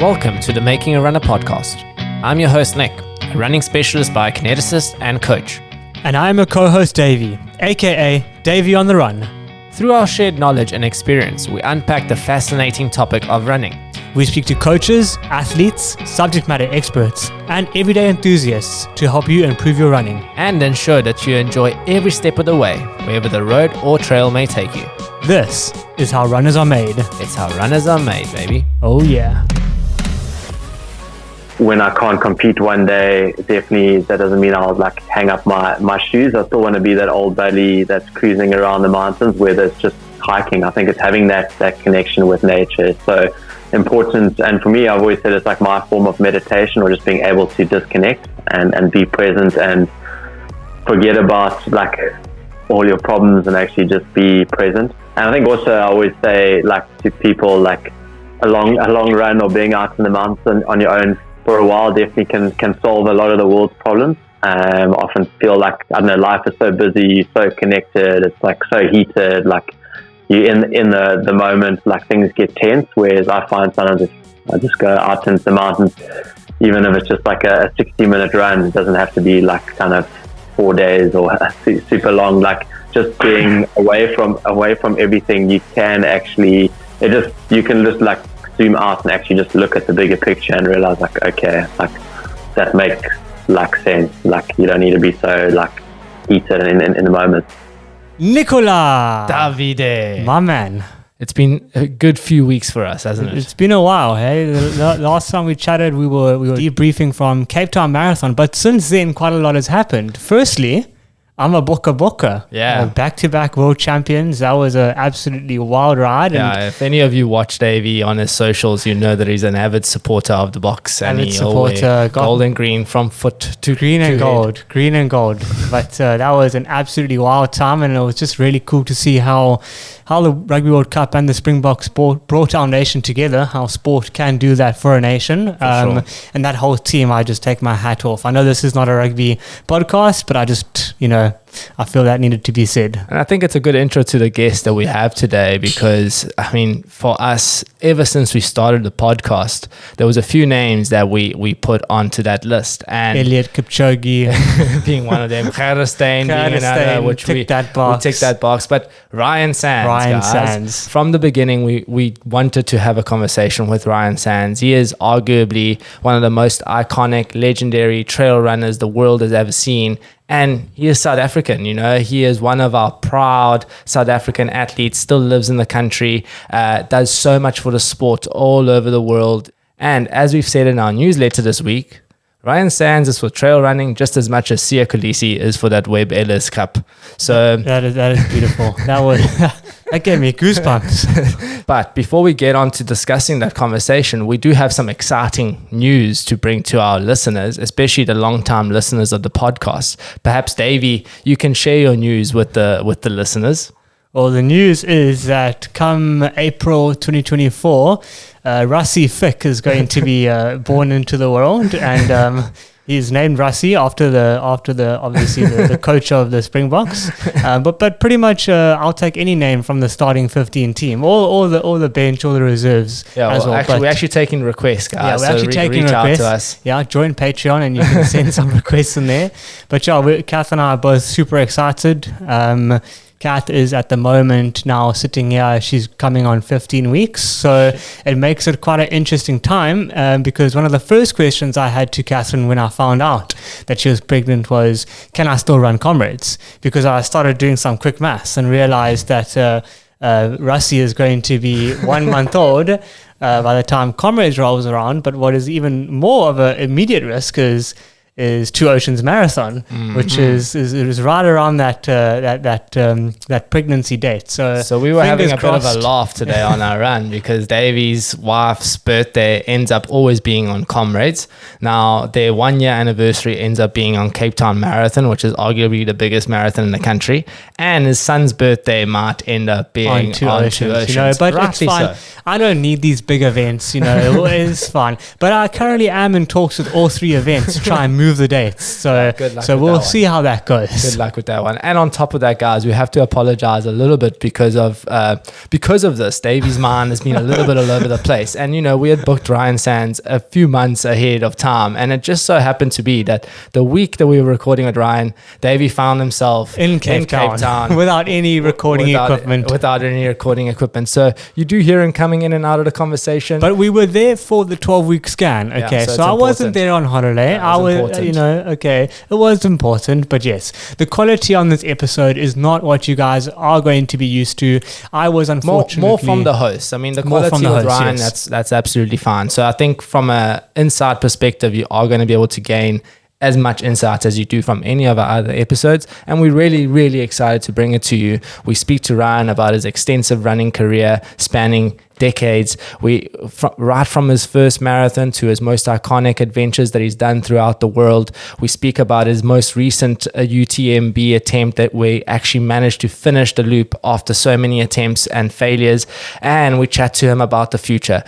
Welcome to the Making a Runner podcast. I'm your host Nick, a running specialist biokineticist and coach. And I'm a co-host Davey, aka Davey on the Run. Through our shared knowledge and experience, we unpack the fascinating topic of running. We speak to coaches, athletes, subject matter experts, and everyday enthusiasts to help you improve your running. And ensure that you enjoy every step of the way, wherever the road or trail may take you. This is how runners are made. It's how runners are made, baby. Oh yeah. When I can't compete one day, definitely that doesn't mean I'll like hang up my shoes. I still want to be that old buddy that's cruising around the mountains, whether it's just hiking. I think it's having that connection with nature is so important. And for me, I've always said it's like my form of meditation, or just being able to disconnect and be present and forget about like all your problems and actually just be present. And I think also I always say like to people, like a long run or being out in the mountains on your own for a while definitely can solve a lot of the world's problems. Often feel like, I don't know, life is so busy, so connected, it's like so heated, like you in the moment, like things get tense, whereas I find sometimes if I just go out into the mountains, even if it's just like a 60-minute run, it doesn't have to be like kind of 4 days or super long, like just being away from everything. You can actually, you can just like zoom out and actually just look at the bigger picture and realize like, okay, like that makes like sense. Like you don't need to be so like heated in the moment. Nicola! Davide! My man. It's been a good few weeks for us, hasn't it? It's been a while, hey? The last time we chatted, we were debriefing from Cape Town Marathon, but since then, quite a lot has happened. Firstly, I'm a Boka. Yeah. Back-to-back world champions. That was an absolutely wild ride. Yeah, and if any of you watch Davey on his socials, you know that he's an avid supporter of the box. And Avid he'll wear supporter, gold and green from foot to green and to gold. But that was an absolutely wild time, and it was just really cool to see how the Rugby World Cup and the Springboks brought our nation together, how sport can do that for a nation. Sure. And that whole team, I just take my hat off. I know this is not a rugby podcast, but I just, I feel that needed to be said. And I think it's a good intro to the guest that we have today because, I mean, for us, ever since we started the podcast, there was a few names that we put onto that list. And Elliot Kipchoge being one of them, Gerstein being another, which we tick that box. But Ryan Sands, guys, from the beginning, we wanted to have a conversation with Ryan Sands. He is arguably one of the most iconic, legendary trail runners the world has ever seen. And he is South African, he is one of our proud South African athletes, still lives in the country, does so much for the sport all over the world. And as we've said in our newsletter this week, Ryan Sands is for trail running just as much as Sia Kolisi is for that Webb Ellis Cup. So that is beautiful. That gave me goosebumps. But before we get on to discussing that conversation, we do have some exciting news to bring to our listeners, especially the long-time listeners of the podcast. Perhaps, Davey, you can share your news with the listeners. Well, the news is that come April 2024, Rassie Fick is going to be born into the world, and he's named Rassie after the obviously the coach of the Springboks. But pretty much I'll take any name from the starting 15 team, or the bench, or the reserves. Yeah, as well. We're actually taking requests, guys. Yeah, we're actually taking reach requests. out to us. Yeah, join Patreon and you can send some requests in there. But yeah, Kath and I are both super excited. Kath is at the moment now sitting here. She's coming on 15 weeks. So it makes it quite an interesting time because one of the first questions I had to Catherine when I found out that she was pregnant was, can I still run Comrades? Because I started doing some quick maths and realized that Rassie is going to be 1 month old by the time Comrades rolls around. But what is even more of an immediate risk is Two Oceans Marathon, which is right around that pregnancy date. So we were having a bit of a laugh today on our run because Davey's wife's birthday ends up always being on Comrades. Now their 1 year anniversary ends up being on Cape Town Marathon, which is arguably the biggest marathon in the country, and his son's birthday might end up being on Two Oceans. But rightly it's fine. So. I don't need these big events, it's fine. But I currently am in talks with all three events to try and move the dates. So we'll see how that goes. Good luck with that one. And on top of that, guys, we have to apologize a little bit because of this. Davey's mind has been a little bit all over the place. And, we had booked Ryan Sands a few months ahead of time. And it just so happened to be that the week that we were recording with Ryan, Davey found himself in Cape Town without any recording equipment. So you do hear him coming in and out of the conversation. But we were there for the 12-week scan. Okay, so I wasn't there on holiday. It was important. But yes, the quality on this episode is not what you guys are going to be used to. I was unfortunately more from the host. I mean, the quality with Ryan, yes. That's absolutely fine. So I think from an inside perspective, you are going to be able to gain as much insight as you do from any of our other episodes, and we're really, really excited to bring it to you. We speak to Ryan about his extensive running career spanning decades. Right from his first marathon to his most iconic adventures that he's done throughout the world. We speak about his most recent UTMB attempt that we actually managed to finish the loop after so many attempts and failures. And we chat to him about the future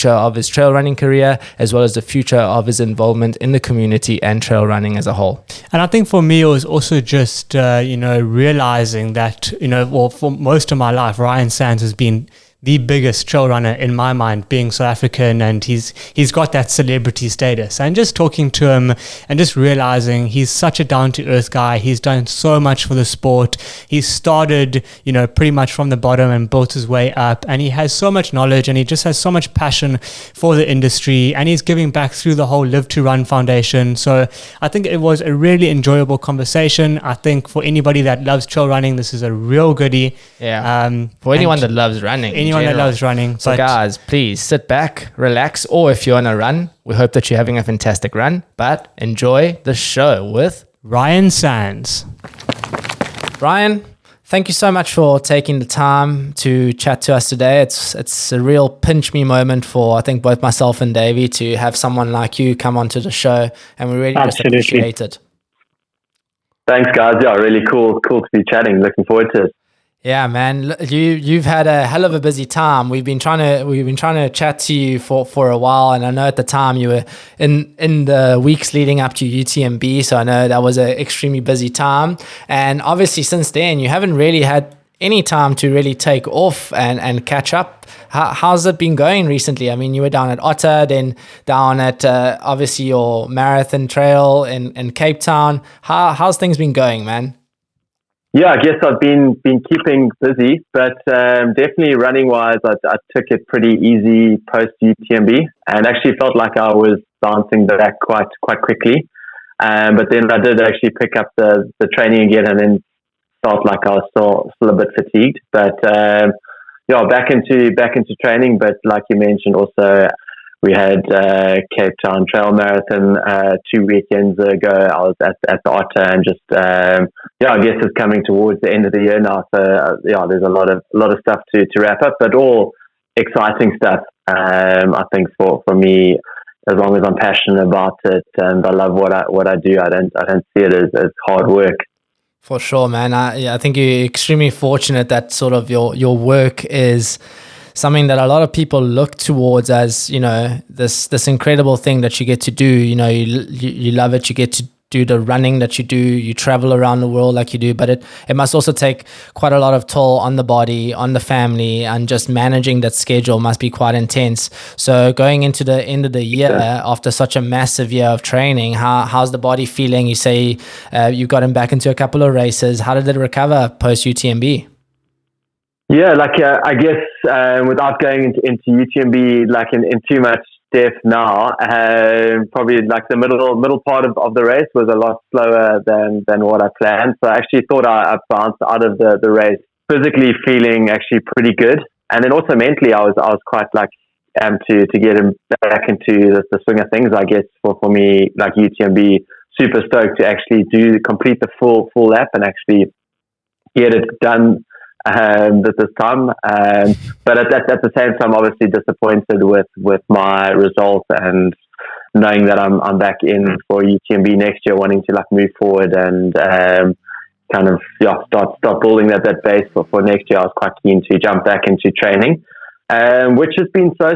of his trail running career, as well as the future of his involvement in the community and trail running as a whole. And I think for me, it was also just, realizing that, for most of my life, Ryan Sands has been the biggest trail runner in my mind, being South African, and he's got that celebrity status. And just talking to him and just realizing he's such a down-to-earth guy. He's done so much for the sport. He started, pretty much from the bottom and built his way up. And he has so much knowledge, and he just has so much passion for the industry. And he's giving back through the whole Live to Run Foundation. So I think it was a really enjoyable conversation. I think for anybody that loves trail running, this is a real goodie. Yeah. For anyone that loves running. That loves running. So guys, please sit back, relax, or if you're on a run, we hope that you're having a fantastic run, but enjoy the show with Ryan Sands. Ryan, thank you so much for taking the time to chat to us today. It's a real pinch me moment for, I think, both myself and Davey to have someone like you come onto the show, and we really just appreciate it. Thanks, guys. Yeah, really cool to be chatting. Looking forward to it. Yeah, man, you've had a hell of a busy time. We've been trying to chat to you for a while, and I know at the time you were in the weeks leading up to UTMB, so I know that was an extremely busy time. And obviously, since then, you haven't really had any time to really take off and catch up. How's it been going recently? I mean, you were down at Otter, then down at obviously your marathon trail in Cape Town. How's things been going, man? Yeah, I guess I've been keeping busy, but definitely running wise, I took it pretty easy post UTMB, and actually felt like I was bouncing back quite quickly. But then I did actually pick up the training again, and then felt like I was still a bit fatigued. But back into training. But like you mentioned, also we had Cape Town Trail Marathon 2 weekends ago. I was at the Otter, and just I guess it's coming towards the end of the year now. So there's a lot of stuff to wrap up, but all exciting stuff. I think for me, as long as I'm passionate about it and I love what I do, I don't see it as hard work. For sure, man. I think you're extremely fortunate that sort of your work is something that a lot of people look towards as, this incredible thing that you get to do. You love it. You get to do the running that you do. You travel around the world like you do, but it must also take quite a lot of toll on the body, on the family, and just managing that schedule must be quite intense. So going into the end of the year after such a massive year of training, how's the body feeling? You say you got him back into a couple of races. How did it recover post UTMB? Yeah, I guess without going into UTMB in too much depth now, probably the middle part of the race was a lot slower than what I planned. So I actually thought I bounced out of the race physically feeling actually pretty good, and then also mentally I was quite to get him back into the swing of things. I guess for me, UTMB, super stoked to actually complete the full lap and actually get it done at this time, but at the same time, obviously disappointed with my results, and knowing that I'm back in for UTMB next year, wanting to move forward and start building that base for next year. I was quite keen to jump back into training, which has been so.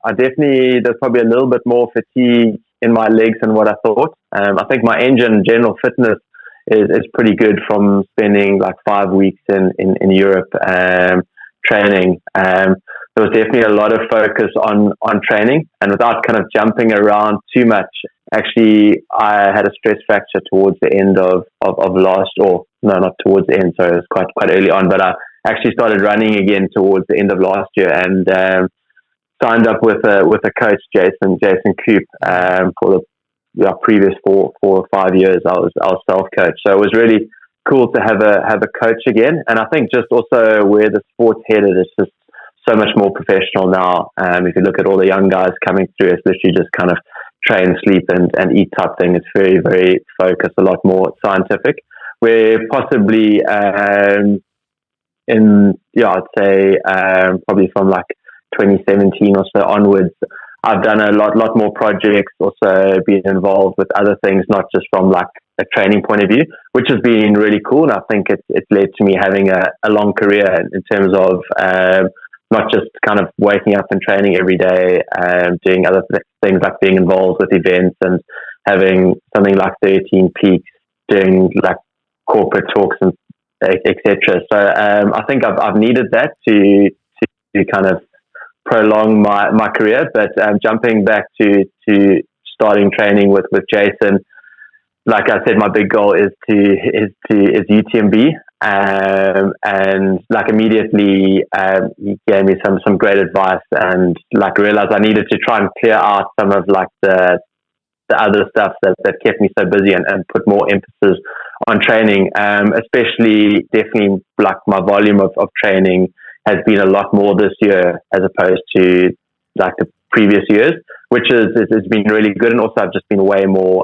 I definitely, there's probably a little bit more fatigue in my legs than what I thought. I think my engine general fitness is pretty good from spending like 5 weeks in Europe training. There was definitely a lot of focus on training, and without kind of jumping around too much. Actually, I had a stress fracture towards the end of last, or no, not towards the end, so it was quite early on, but I actually started running again towards the end of last year, and signed up with a coach, Jason Coop, for the previous 4 or 5 years. I was self-coach, so it was really cool to have a coach again. And I think just also where the sport's headed, it's just so much more professional now. If you look at all the young guys coming through, it's literally just kind of train, sleep, and eat type thing. It's very, very focused, a lot more scientific. Where possibly I'd say probably from like 2017 or so onwards, I've done a lot more projects, also been involved with other things, not just from like a training point of view, which has been really cool. And I think it's led to me having a long career in terms of not just kind of waking up and training every day, doing other things like being involved with events and having something like 13 Peaks, doing like corporate talks and etc. So I think I've needed that to kind of prolong my career. But jumping back to starting training with Jason, like I said, my big goal is UTMB, and like immediately he gave me some great advice, and like realized I needed to try and clear out some of like the other stuff that kept me so busy, and put more emphasis on training, especially definitely like my volume of training has been a lot more this year as opposed to like the previous years, which has been really good. And also I've just been way more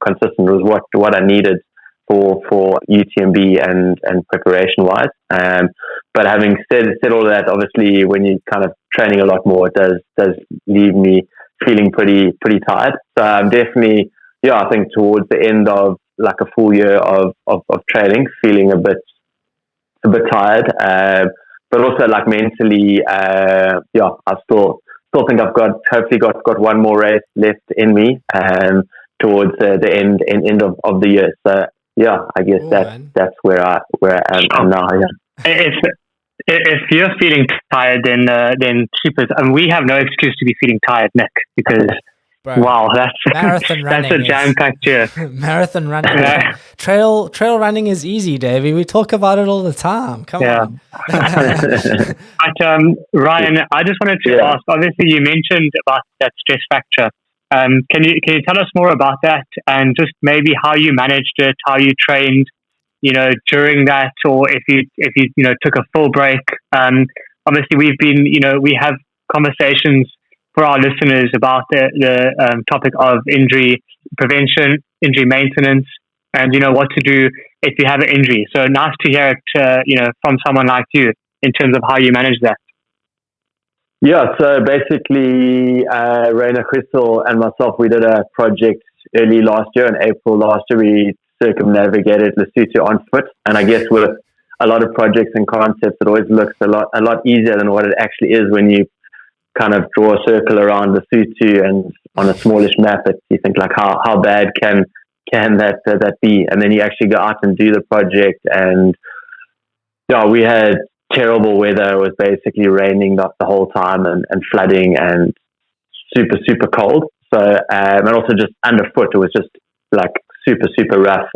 consistent with what I needed for UTMB and preparation wise. But having said all of that, obviously when you're kind of training a lot more, it does leave me feeling pretty tired. So I'm definitely, I think towards the end of like a full year of training, feeling a bit tired. But also like mentally, I still think I've hopefully got one more race left in me towards the end of the year. So I guess that's where I am now. Yeah. If you're feeling tired, then super. And we have no excuse to be feeling tired, Nick, because bro, wow, marathon running. That's a jam-packed year. Marathon running. Trail running is easy, Davey. We talk about it all the time. Come on. But Ryan, I just wanted to ask. Obviously, you mentioned about that stress fracture. Can you tell us more about that, and just maybe how you managed it, how you trained, during that, or if you took a full break? Obviously, we have conversations for our listeners about the topic of injury prevention, injury maintenance, and what to do if you have an injury. So nice to hear it, from someone like you in terms of how you manage that. Yeah, so basically, Raina Crystal and myself, we did a project early last year, in April last year. We circumnavigated Lesotho on foot, and I guess with a lot of projects and concepts, it always looks a lot easier than what it actually is when you kind of draw a circle around Lesotho, and on a smallish map, you think like how bad can that be? And then you actually go out and do the project, and we had terrible weather. It was basically raining the whole time, and flooding, and super cold. So and also just underfoot, it was just like super rough.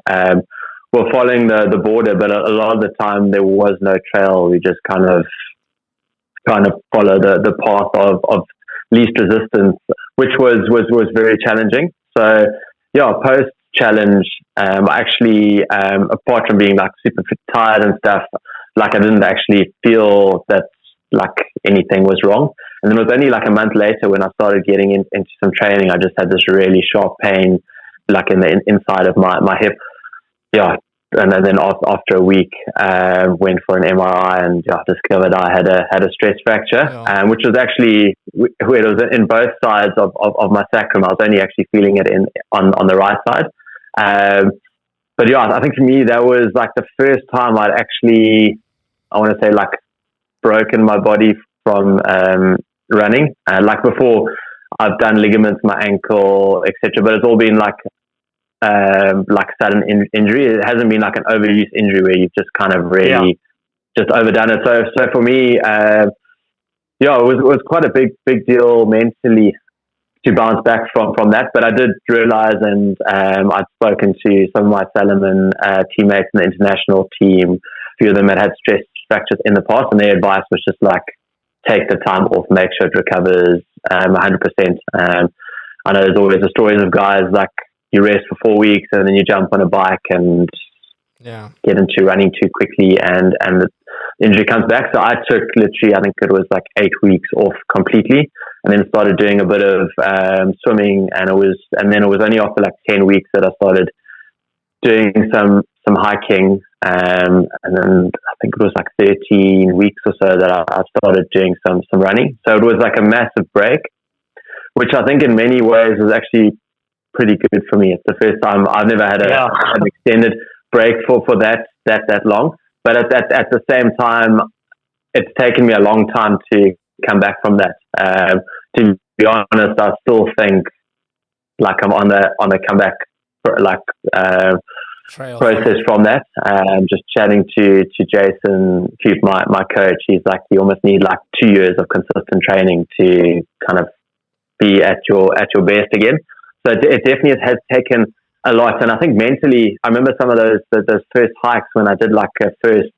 We're following the border, but a lot of the time there was no trail. We just kind of follow the path of least resistance, which was very challenging. So post challenge, actually, apart from being like super tired and stuff, like I didn't actually feel that like anything was wrong. And then it was only like a month later when I started getting into some training, I just had this really sharp pain, like in the inside of my hip. And then after a week, went for an MRI and discovered I had a stress fracture, which was actually where it was in both sides of my sacrum. I was only actually feeling it on the right side. But I think for me that was like the first time I'd actually, I want to say, like broken my body from running. Like before, I've done ligaments, my ankle, etc. But it's all been like sudden injury. It hasn't been like an overuse injury where you've just kind of really just overdone it. So for me, it was quite a big deal mentally to bounce back from that. But I did realize, and I'd spoken to some of my Salomon teammates in the international team. A few of them had stress fractures in the past, and their advice was just like, take the time off, make sure it recovers 100%. I know there's always the stories of guys like you rest for 4 weeks and then you jump on a bike and get into running too quickly, and the injury comes back. So I took literally, I think it was like 8 weeks off completely, and then started doing a bit of swimming, and then it was only after like 10 weeks that I started doing some hiking, and then I think it was like 13 weeks or so that I started doing some running. So it was like a massive break, which I think in many ways was actually pretty good for me. It's the first time I've never had an extended break for that long. But at the same time, it's taken me a long time to come back from that. To be honest, I still think like I'm on the comeback process from that. Just chatting to Jason, my coach, he's like, you almost need like 2 years of consistent training to kind of be at your best again. So it definitely has taken a lot. And I think mentally, I remember some of those first hikes when I did like a first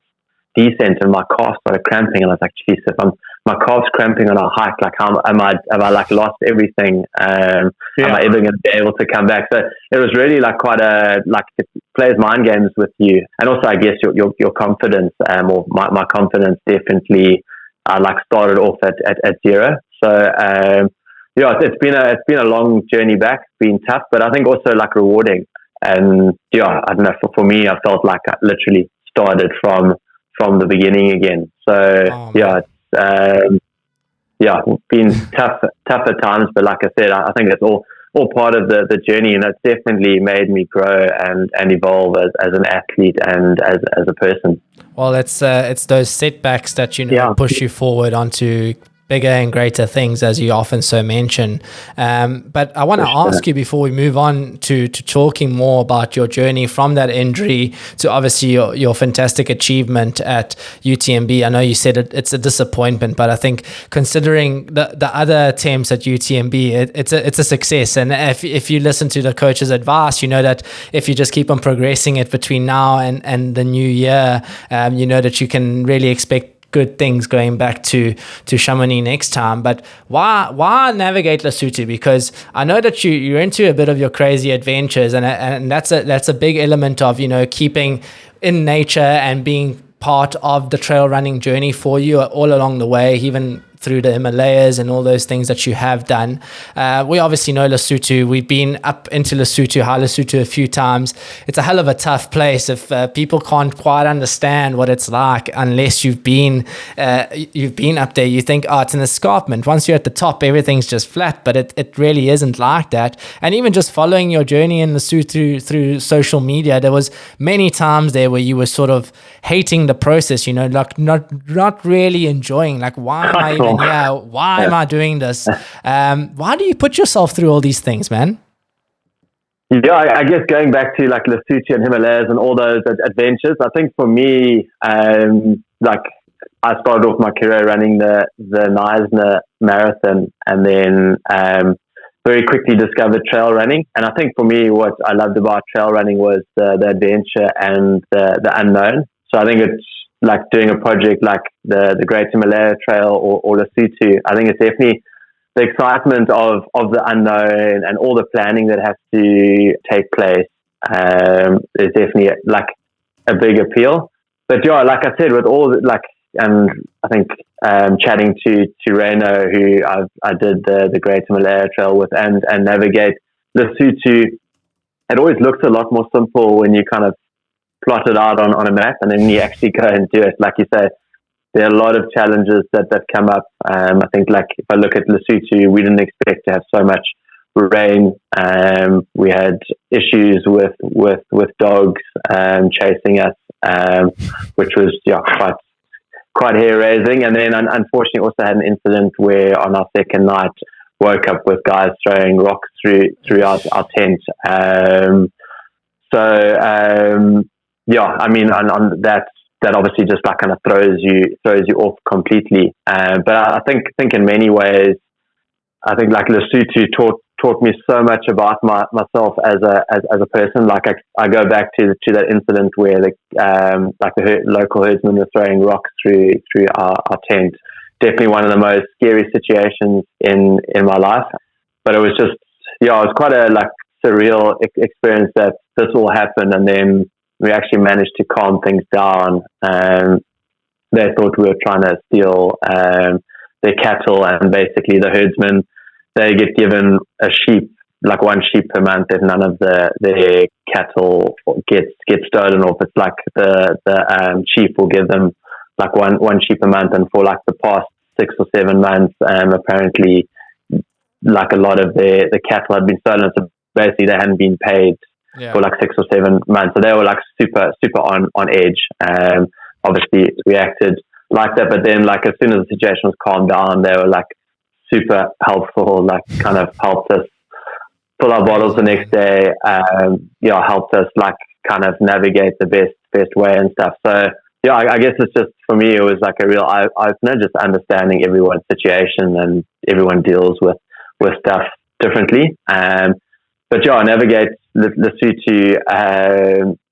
descent and my calf started cramping, and I was like, geez, if my calf's cramping on a hike, like have I like lost everything? Am I ever going to be able to come back? So it was really like quite it plays mind games with you. And also I guess your confidence, or my confidence definitely like started off at zero. So it's been a long journey back. It's been tough, but I think also like rewarding. And I don't know, for me, I felt like I literally started from the beginning again. So it's been tough at times, but like I said, I think it's all part of the journey, and it's definitely made me grow and evolve as an athlete and as a person. Well, it's those setbacks that push you forward onto bigger and greater things, as you often so mention. But I want to ask you, before we move on to talking more about your journey from that injury to obviously your fantastic achievement at UTMB. I know you said it's a disappointment, but I think considering the other attempts at UTMB, it's a success. And if you listen to the coach's advice, you know that if you just keep on progressing it between now and the new year, you know that you can really expect good things going back to Chamonix next time. But why navigate Lesotho? Because I know that you're into a bit of your crazy adventures, and that's a big element of keeping in nature and being part of the trail running journey for you all along the way, even through the Himalayas and all those things that you have done. We obviously know Lesotho. We've been up into Lesotho, High Lesotho a few times. It's a hell of a tough place if people can't quite understand what it's like unless you've been up there. You think, it's an escarpment. Once you're at the top, everything's just flat, but it really isn't like that. And even just following your journey in Lesotho through social media, there was many times there where you were sort of hating the process, like not really enjoying, like, why am I even why am I doing this? Why do you put yourself through all these things, man? Yeah, I guess going back to like Lesotho and Himalayas and all those adventures, I think for me, like I started off my career running the Knysna Marathon, and then very quickly discovered trail running. And I think for me, what I loved about trail running was the adventure and the unknown. So I think it's like doing a project like the Great Himalaya Trail or Lesotho. I think it's definitely the excitement of the unknown and all the planning that has to take place. There's definitely like a big appeal. But like I said, with all I think chatting to Reno, who I did the Great Himalaya Trail with and navigate Lesotho, it always looks a lot more simple when you kind of plot it out on a map, and then you actually go and do it. Like you say, there are a lot of challenges that come up. I think like if I look at Lesotho, we didn't expect to have so much rain. We had issues with dogs chasing us, which was quite hair raising. And then unfortunately also had an incident where on our second night woke up with guys throwing rocks through our tent. Yeah, I mean, on that obviously just like kind of throws you off completely. But I think in many ways, I think like Lesotho taught me so much about myself as a person. Like I go back to that incident where the local herdsmen were throwing rocks through our tent. Definitely one of the most scary situations in my life. But it was just, it was quite a like surreal experience that this all happened, and then we actually managed to calm things down. They thought we were trying to steal their cattle, and basically the herdsmen, they get given a sheep, like one sheep per month, if none of their cattle gets stolen off. It's like the chief will give them like one sheep a month, and for like the past 6 or 7 months, apparently like a lot of the cattle had been stolen. So basically they hadn't been paid for like 6 or 7 months. So they were like super on edge. Obviously reacted like that, but then like as soon as the situation was calmed down, they were like super helpful, like kind of helped us fill our bottles the next day. Helped us like kind of navigate the best way and stuff. So yeah, I guess it's just, for me, it was like a real eye-opener, just understanding everyone's situation, and everyone deals with stuff differently. But yeah, navigate Lesotho,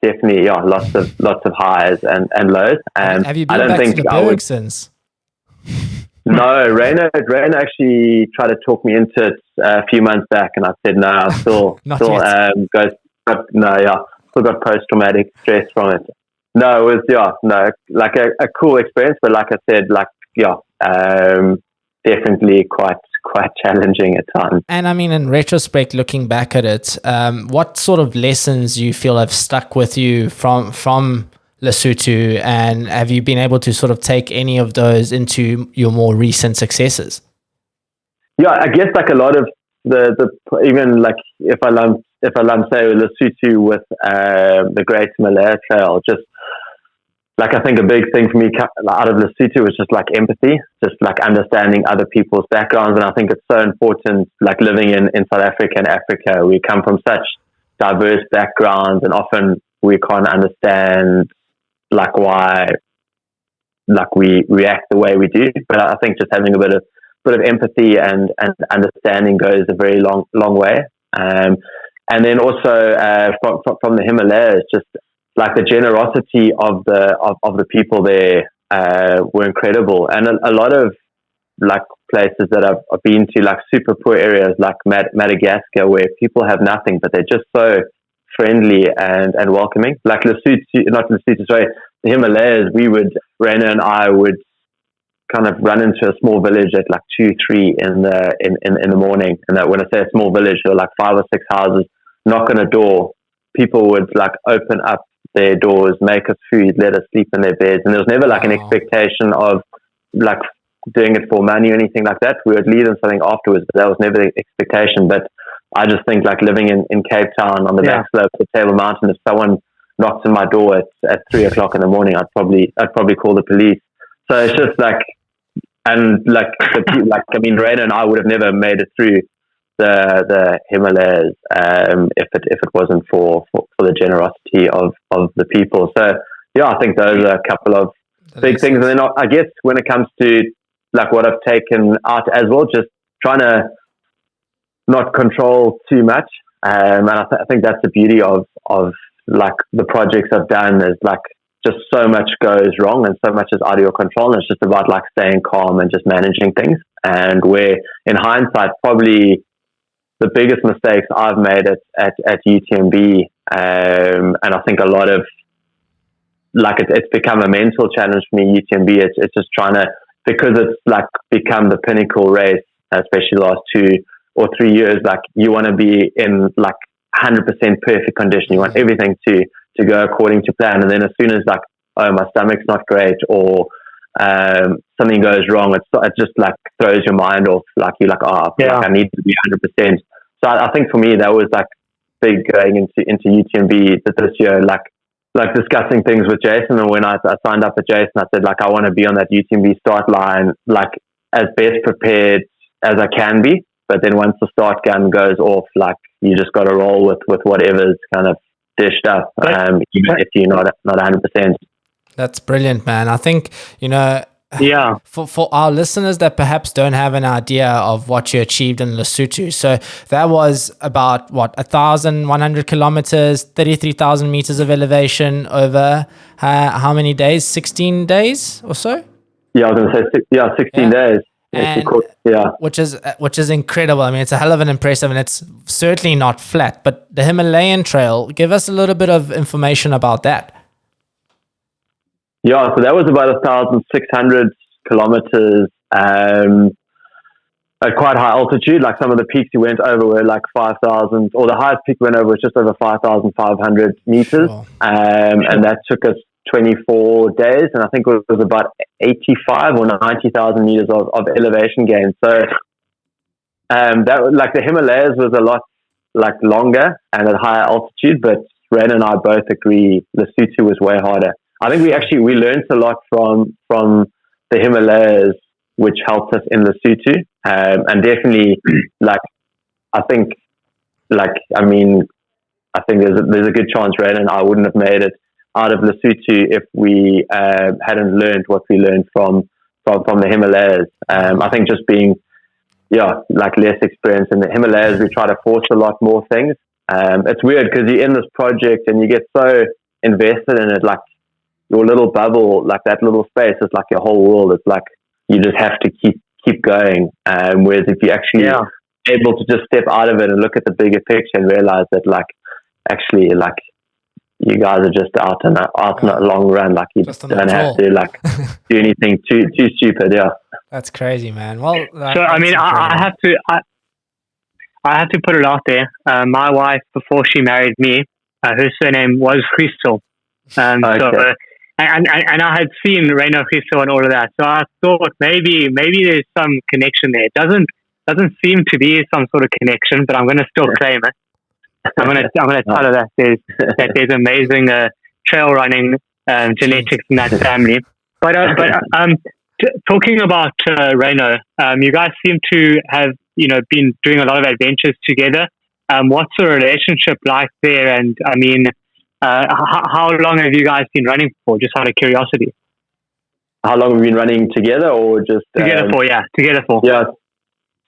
definitely, lots of highs and lows. Have you been back to the Berg since? No, Rainer actually tried to talk me into it a few months back, and I said no. I still got post-traumatic stress from it. No, it was like a cool experience, but like I said, definitely quite challenging at times. And I mean, in retrospect, looking back at it, what sort of lessons you feel have stuck with you from Lesotho, and have you been able to sort of take any of those into your more recent successes? Yeah, I guess like a lot of the even like if I lump say Lesotho with the Great Himalaya Trail, just like I think a big thing for me out of Lesotho was just like empathy, just like understanding other people's backgrounds. And I think it's so important, like living in South Africa and Africa, we come from such diverse backgrounds, and often we can't understand like why like we react the way we do. But I think just having a bit of empathy and understanding goes a very long way. And then also from the Himalayas, just like the generosity of the people there were incredible. And a lot of like places that I've been to, like super poor areas like Madagascar, where people have nothing, but they're just so friendly and welcoming. Like the Himalayas, Raina and I would kind of run into a small village at like 2-3 in the morning. And that, when I say a small village, there were like 5 or 6 houses. Knock on a door, people would like open up their doors, make us food, let us sleep in their beds, and there was never like an expectation of like doing it for money or anything like that. We would leave them something afterwards, but that was never the expectation. But I just think like living in Cape Town on the back slope of Table Mountain, if someone knocked on my door at 3 o'clock in the morning, I'd probably call the police. So it's just like, and like I mean, Raina and I would have never made it through the Himalayas if it wasn't for the generosity of the people. So yeah, I think those are a couple of big things. And then I guess when it comes to like what I've taken out as well, just trying to not control too much. And I think that's the beauty of like the projects I've done, is like just so much goes wrong and so much is out of your control. And it's just about like staying calm and just managing things. And where in hindsight, probably the biggest mistakes I've made at UTMB, and I think a lot of like it's become a mental challenge for me. UTMB, it's just trying to, because it's like become the pinnacle race, especially the last 2 or 3 years. Like you want to be in like 100% perfect condition. You want everything to go according to plan, and then as soon as like, oh, my stomach's not great, or something goes wrong, it just like throws your mind off. Like you're like, like I need to be 100%. So I think for me that was like big going into UTMB this year, like discussing things with Jason. And when I signed up with Jason, I said like I want to be on that UTMB start line like as best prepared as I can be. but then once the start gun goes off, like you just got to roll with whatever's kind of dished up, even if you're not 100%. That's brilliant, man. I think, yeah, for our listeners that perhaps don't have an idea of what you achieved in Lesotho, so that was about 1,100 kilometers, 33,000 meters of elevation over how many days? 16 days or so? Yeah, I was going to say 16 days. And which is incredible. I mean, it's a hell of an impressive, and it's certainly not flat. But the Himalayan trail, give us a little bit of information about that. Yeah, so that was about 1,600 kilometers at quite high altitude. Like some of the peaks we went over were like 5,000, or the highest peak we went over was just over 5,500 meters. Sure. And that took us 24 days, and I think it was about 85 or 90,000 meters of elevation gain. So that, like, the Himalayas was a lot like longer and at higher altitude, but Ren and I both agree Lesotho was way harder. I think we learned a lot from the Himalayas, which helped us in Lesotho, and definitely I think there's a good chance Ren and I wouldn't have made it out of Lesotho if we hadn't learned what we learned from the Himalayas. I think just being less experienced in the Himalayas, we try to force a lot more things. It's weird because you're in this project and you get so invested in it, like your little bubble, like that little space is like your whole world. It's like you just have to keep going. Whereas if you actually able to just step out of it and look at the bigger picture and realize that you guys are just out in a long run. Like you just don't have to do anything too stupid. Yeah, that's crazy, man. Well, so I mean, I have to put it out there. My wife, before she married me, her surname was Christo. Okay. So, and I had seen Reino Christo and all of that. So I thought maybe there's some connection there. It doesn't seem to be some sort of connection, but I'm going to still claim it. I'm gonna tell her that there's amazing trail running genetics in that family. But talking about Reino, you guys seem to have been doing a lot of adventures together. What's the relationship like there? And I mean, how long have you guys been running for? Just out of curiosity. How long have we been running together, or just together for? Yeah.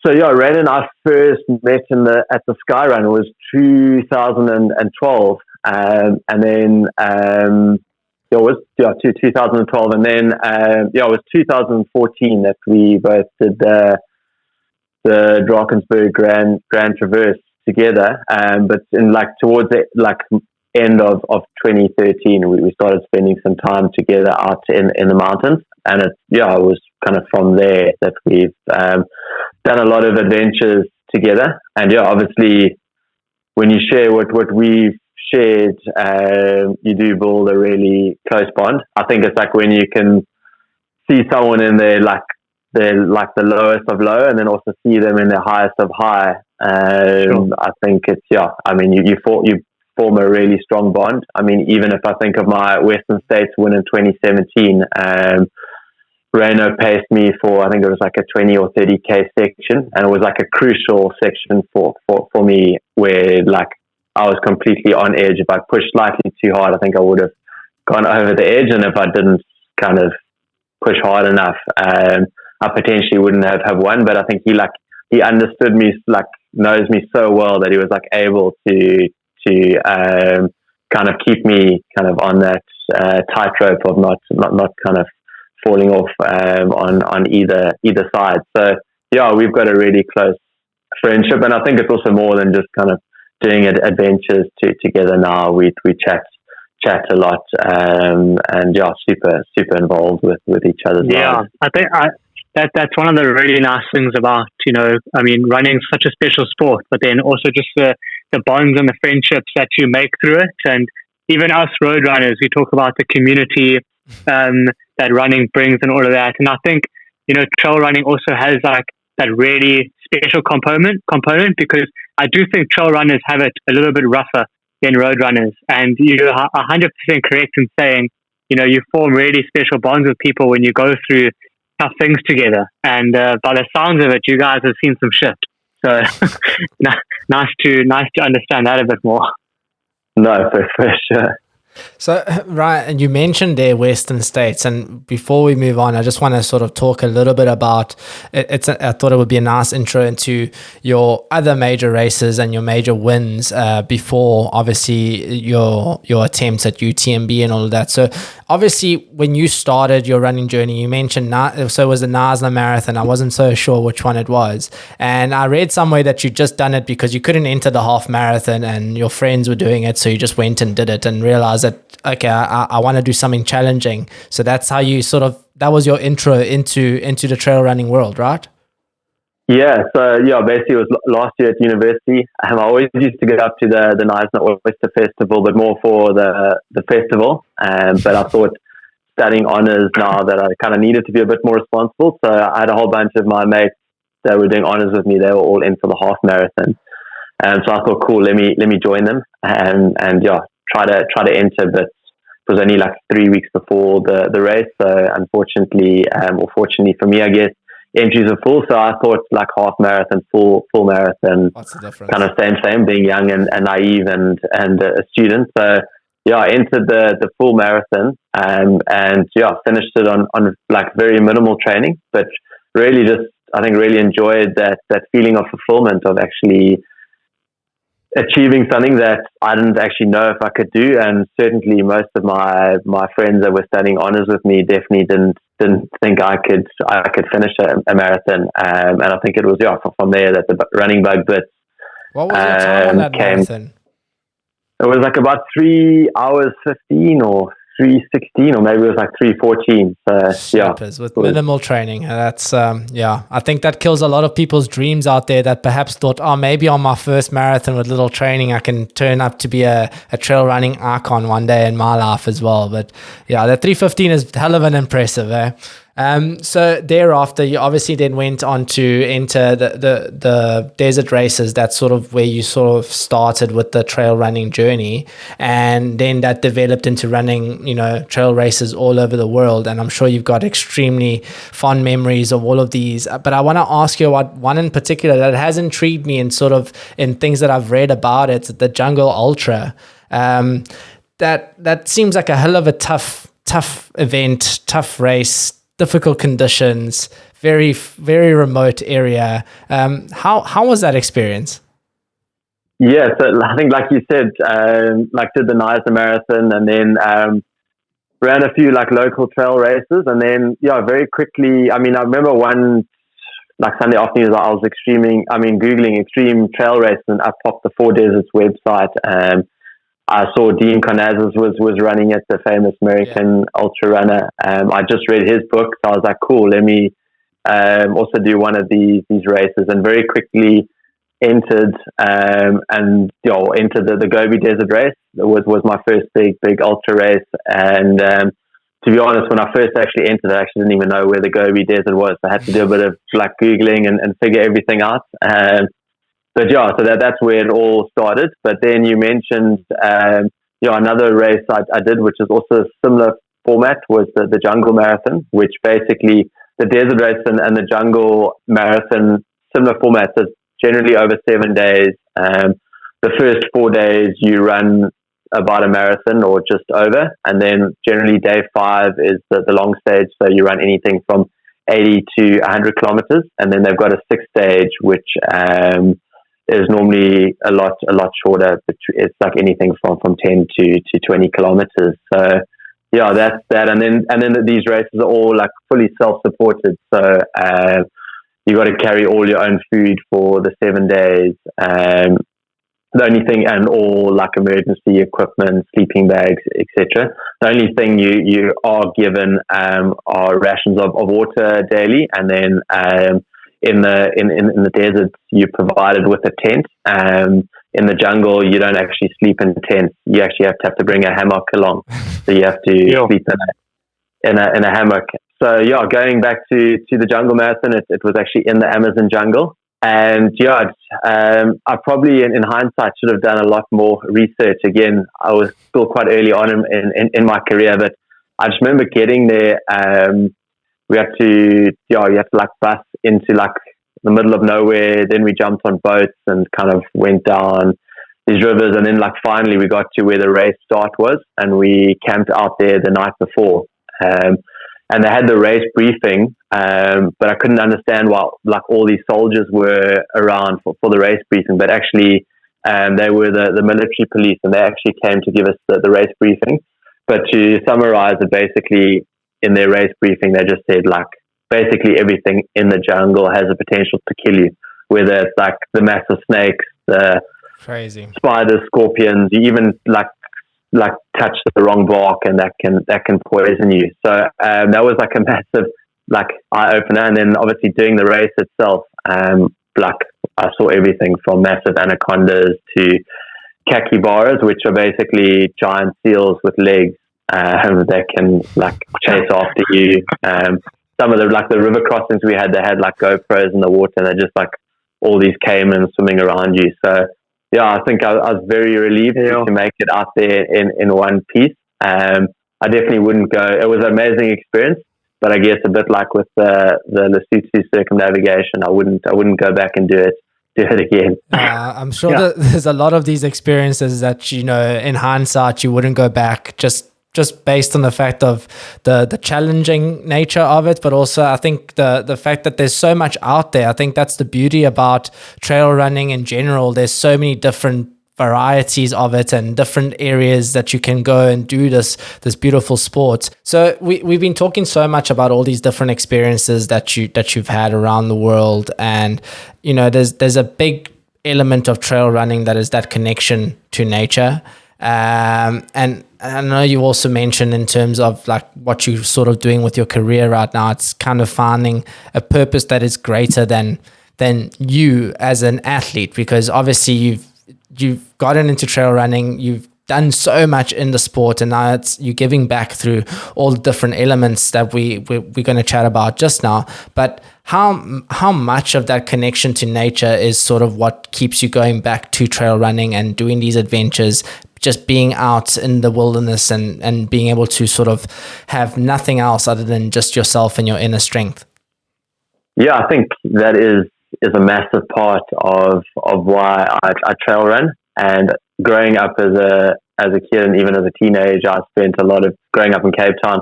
So Ren and I first met at the Sky Run. It was 2012, and then it was 2012, and then it was 2014 that we both did the Drakensberg Grand Traverse together. But in towards the end of 2013, we started spending some time together out in the mountains, and it was kind of from there that we've done a lot of adventures together. And obviously when you share what we've shared, you do build a really close bond. I think it's like when you can see someone in their they're like the lowest of low, and then also see them in their highest of high. Sure. I think it's you form a really strong bond. I mean, even if I think of my Western States win in 2017, Reino paced me for, I think it was like a 20 or 30K section, and it was like a crucial section for me where I was completely on edge. If I pushed slightly too hard, I think I would have gone over the edge, and if I didn't kind of push hard enough, I potentially wouldn't have won. But I think he understood me, knows me so well that he was able to kind of keep me kind of on that tightrope of not kind of falling off on either side. So we've got a really close friendship, and I think it's also more than just kind of doing adventures together now. We chat a lot, and super involved with each other's lives. I think that's one of the really nice things about running such a special sport, but then also just the bonds and the friendships that you make through it. And even us road runners, we talk about the community that running brings and all of that. And I think trail running also has that really special component, because I do think trail runners have it a little bit rougher than road runners. And you're 100% correct in saying you form really special bonds with people when you go through tough things together. And by the sounds of it, you guys have seen some shit. So nice to understand that a bit more. No, for sure. So, right, and you mentioned there Western States, and before we move on, I just want to sort of talk a little bit about it. I thought it would be a nice intro into your other major races and your major wins before, obviously, your attempts at UTMB and all of that. So, obviously, when you started your running journey, you mentioned, so it was the Knysna Marathon. I wasn't so sure which one it was. And I read somewhere that you just done it because you couldn't enter the half marathon and your friends were doing it. So you just went and did it and realized that, okay, I want to do something challenging. So that's how you that was your intro into the trail running world, right? Yeah, so basically it was last year at university. I always used to go up to the Knysna Oyster Festival, but more for the festival. But I thought studying honours now that I kind of needed to be a bit more responsible. So I had a whole bunch of my mates that were doing honours with me. They were all in for the half marathon. So I thought, cool, let me join them and try to enter, but it was only like 3 weeks before the race. So unfortunately, or fortunately for me, I guess, entries are full. So I thought like half marathon, full marathon. What's the difference? Kind of same, being young and naive and a student. So I entered the full marathon and finished it on like very minimal training, but really really enjoyed that feeling of fulfillment of actually achieving something that I didn't actually know if I could do. And certainly most of my friends that were studying honours with me definitely didn't think I could finish a marathon. And I think it was from there that the running bug bit. What was your time on that marathon? It was like about 3 hours 15 or 3:16, or maybe it was like 3:14. So with minimal training. That's I think that kills a lot of people's dreams out there that perhaps thought, maybe on my first marathon with little training I can turn up to be a trail running icon one day in my life as well. But that 3:15 is hell of an impressive. So thereafter, you obviously then went on to enter the desert races. That's sort of where you sort of started with the trail running journey, and then that developed into running, trail races all over the world. And I'm sure you've got extremely fond memories of all of these. But I want to ask you about one in particular that has intrigued me and sort of in things that I've read about it, the Jungle Ultra. That seems like a hell of a tough event, tough race. Difficult conditions, very, very remote area. How was that experience? Yeah, so I think like you said, did the Knysna Marathon and then ran a few like local trail races, and then very quickly. I mean, I remember one like Sunday afternoon I was Googling extreme trail races, and up popped the Four Deserts website. I saw Dean Karnazes was running it, the famous American ultra runner. I just read his book, so I was like, cool, let me also do one of these races, and very quickly entered into the Gobi Desert race. It was my first big ultra race, and to be honest, when I first actually entered, I actually didn't even know where the Gobi Desert was. I had to do a bit of like Googling and figure everything out. But so that's where it all started. But then you mentioned, another race I did, which is also a similar format, was the Jungle Marathon, which basically the desert race and the Jungle Marathon, similar formats, is generally over 7 days. The first 4 days you run about a marathon or just over, and then generally day 5 is the long stage, so you run anything from 80 to 100 kilometers, and then they've got a 6th stage, which is normally a lot shorter. It's like anything from 10 to 20 kilometers. So that's that. And then these races are all like fully self-supported. So you got to carry all your own food for the 7 days. The only thing, and all like emergency equipment, sleeping bags, etc. The only thing you are given are rations of water daily, and then in the desert you're provided with a tent. In the jungle you don't actually sleep in the tent. You actually have to bring a hammock along, so you have to sleep in a hammock. So going back to the Jungle Marathon, it was actually in the Amazon jungle. And I probably in hindsight should have done a lot more research. Again, I was still quite early on in my career, but I just remember getting there. We had to, you have to like bus into like the middle of nowhere. Then we jumped on boats and kind of went down these rivers, and then like finally we got to where the race start was, and we camped out there the night before. And they had the race briefing, but I couldn't understand why like all these soldiers were around for the race briefing, but actually they were the military police, and they actually came to give us the race briefing. But to summarize it, basically in their race briefing, they just said like basically everything in the jungle has a potential to kill you, whether it's like the massive snakes, the crazy spiders, scorpions, you even like touch the wrong bark and that can poison you. So that was like a massive like eye opener. And then obviously doing the race itself, like I saw everything from massive anacondas to capybaras, which are basically giant seals with legs that can like chase after you. Some of the river crossings we had, they had like GoPros in the water, and they're just like all these caimans swimming around you. So yeah, I think I was very relieved to make it out there in one piece. I definitely wouldn't go. It was an amazing experience, but I guess a bit like with the Lesotho circumnavigation, I wouldn't go back and do it again. I'm sure that there's a lot of these experiences that, you know, in hindsight, you wouldn't go back just based on the fact of the challenging nature of it, but also I think the fact that there's so much out there. I think that's the beauty about trail running in general. There's so many different varieties of it and different areas that you can go and do this beautiful sport. So we've been talking so much about all these different experiences that you've had around the world, and you know there's a big element of trail running that is that connection to nature. And I know you also mentioned in terms of like what you're sort of doing with your career right now, it's kind of finding a purpose that is greater than you as an athlete, because obviously you've gotten into trail running, you've done so much in the sport, and now you're giving back through all the different elements that we're going to chat about just now. But how much of that connection to nature is sort of what keeps you going back to trail running and doing these adventures, just being out in the wilderness and being able to sort of have nothing else other than just yourself and your inner strength? Yeah, I think that is a massive part of why I trail run. And growing up as a kid and even as a teenager, growing up in Cape Town,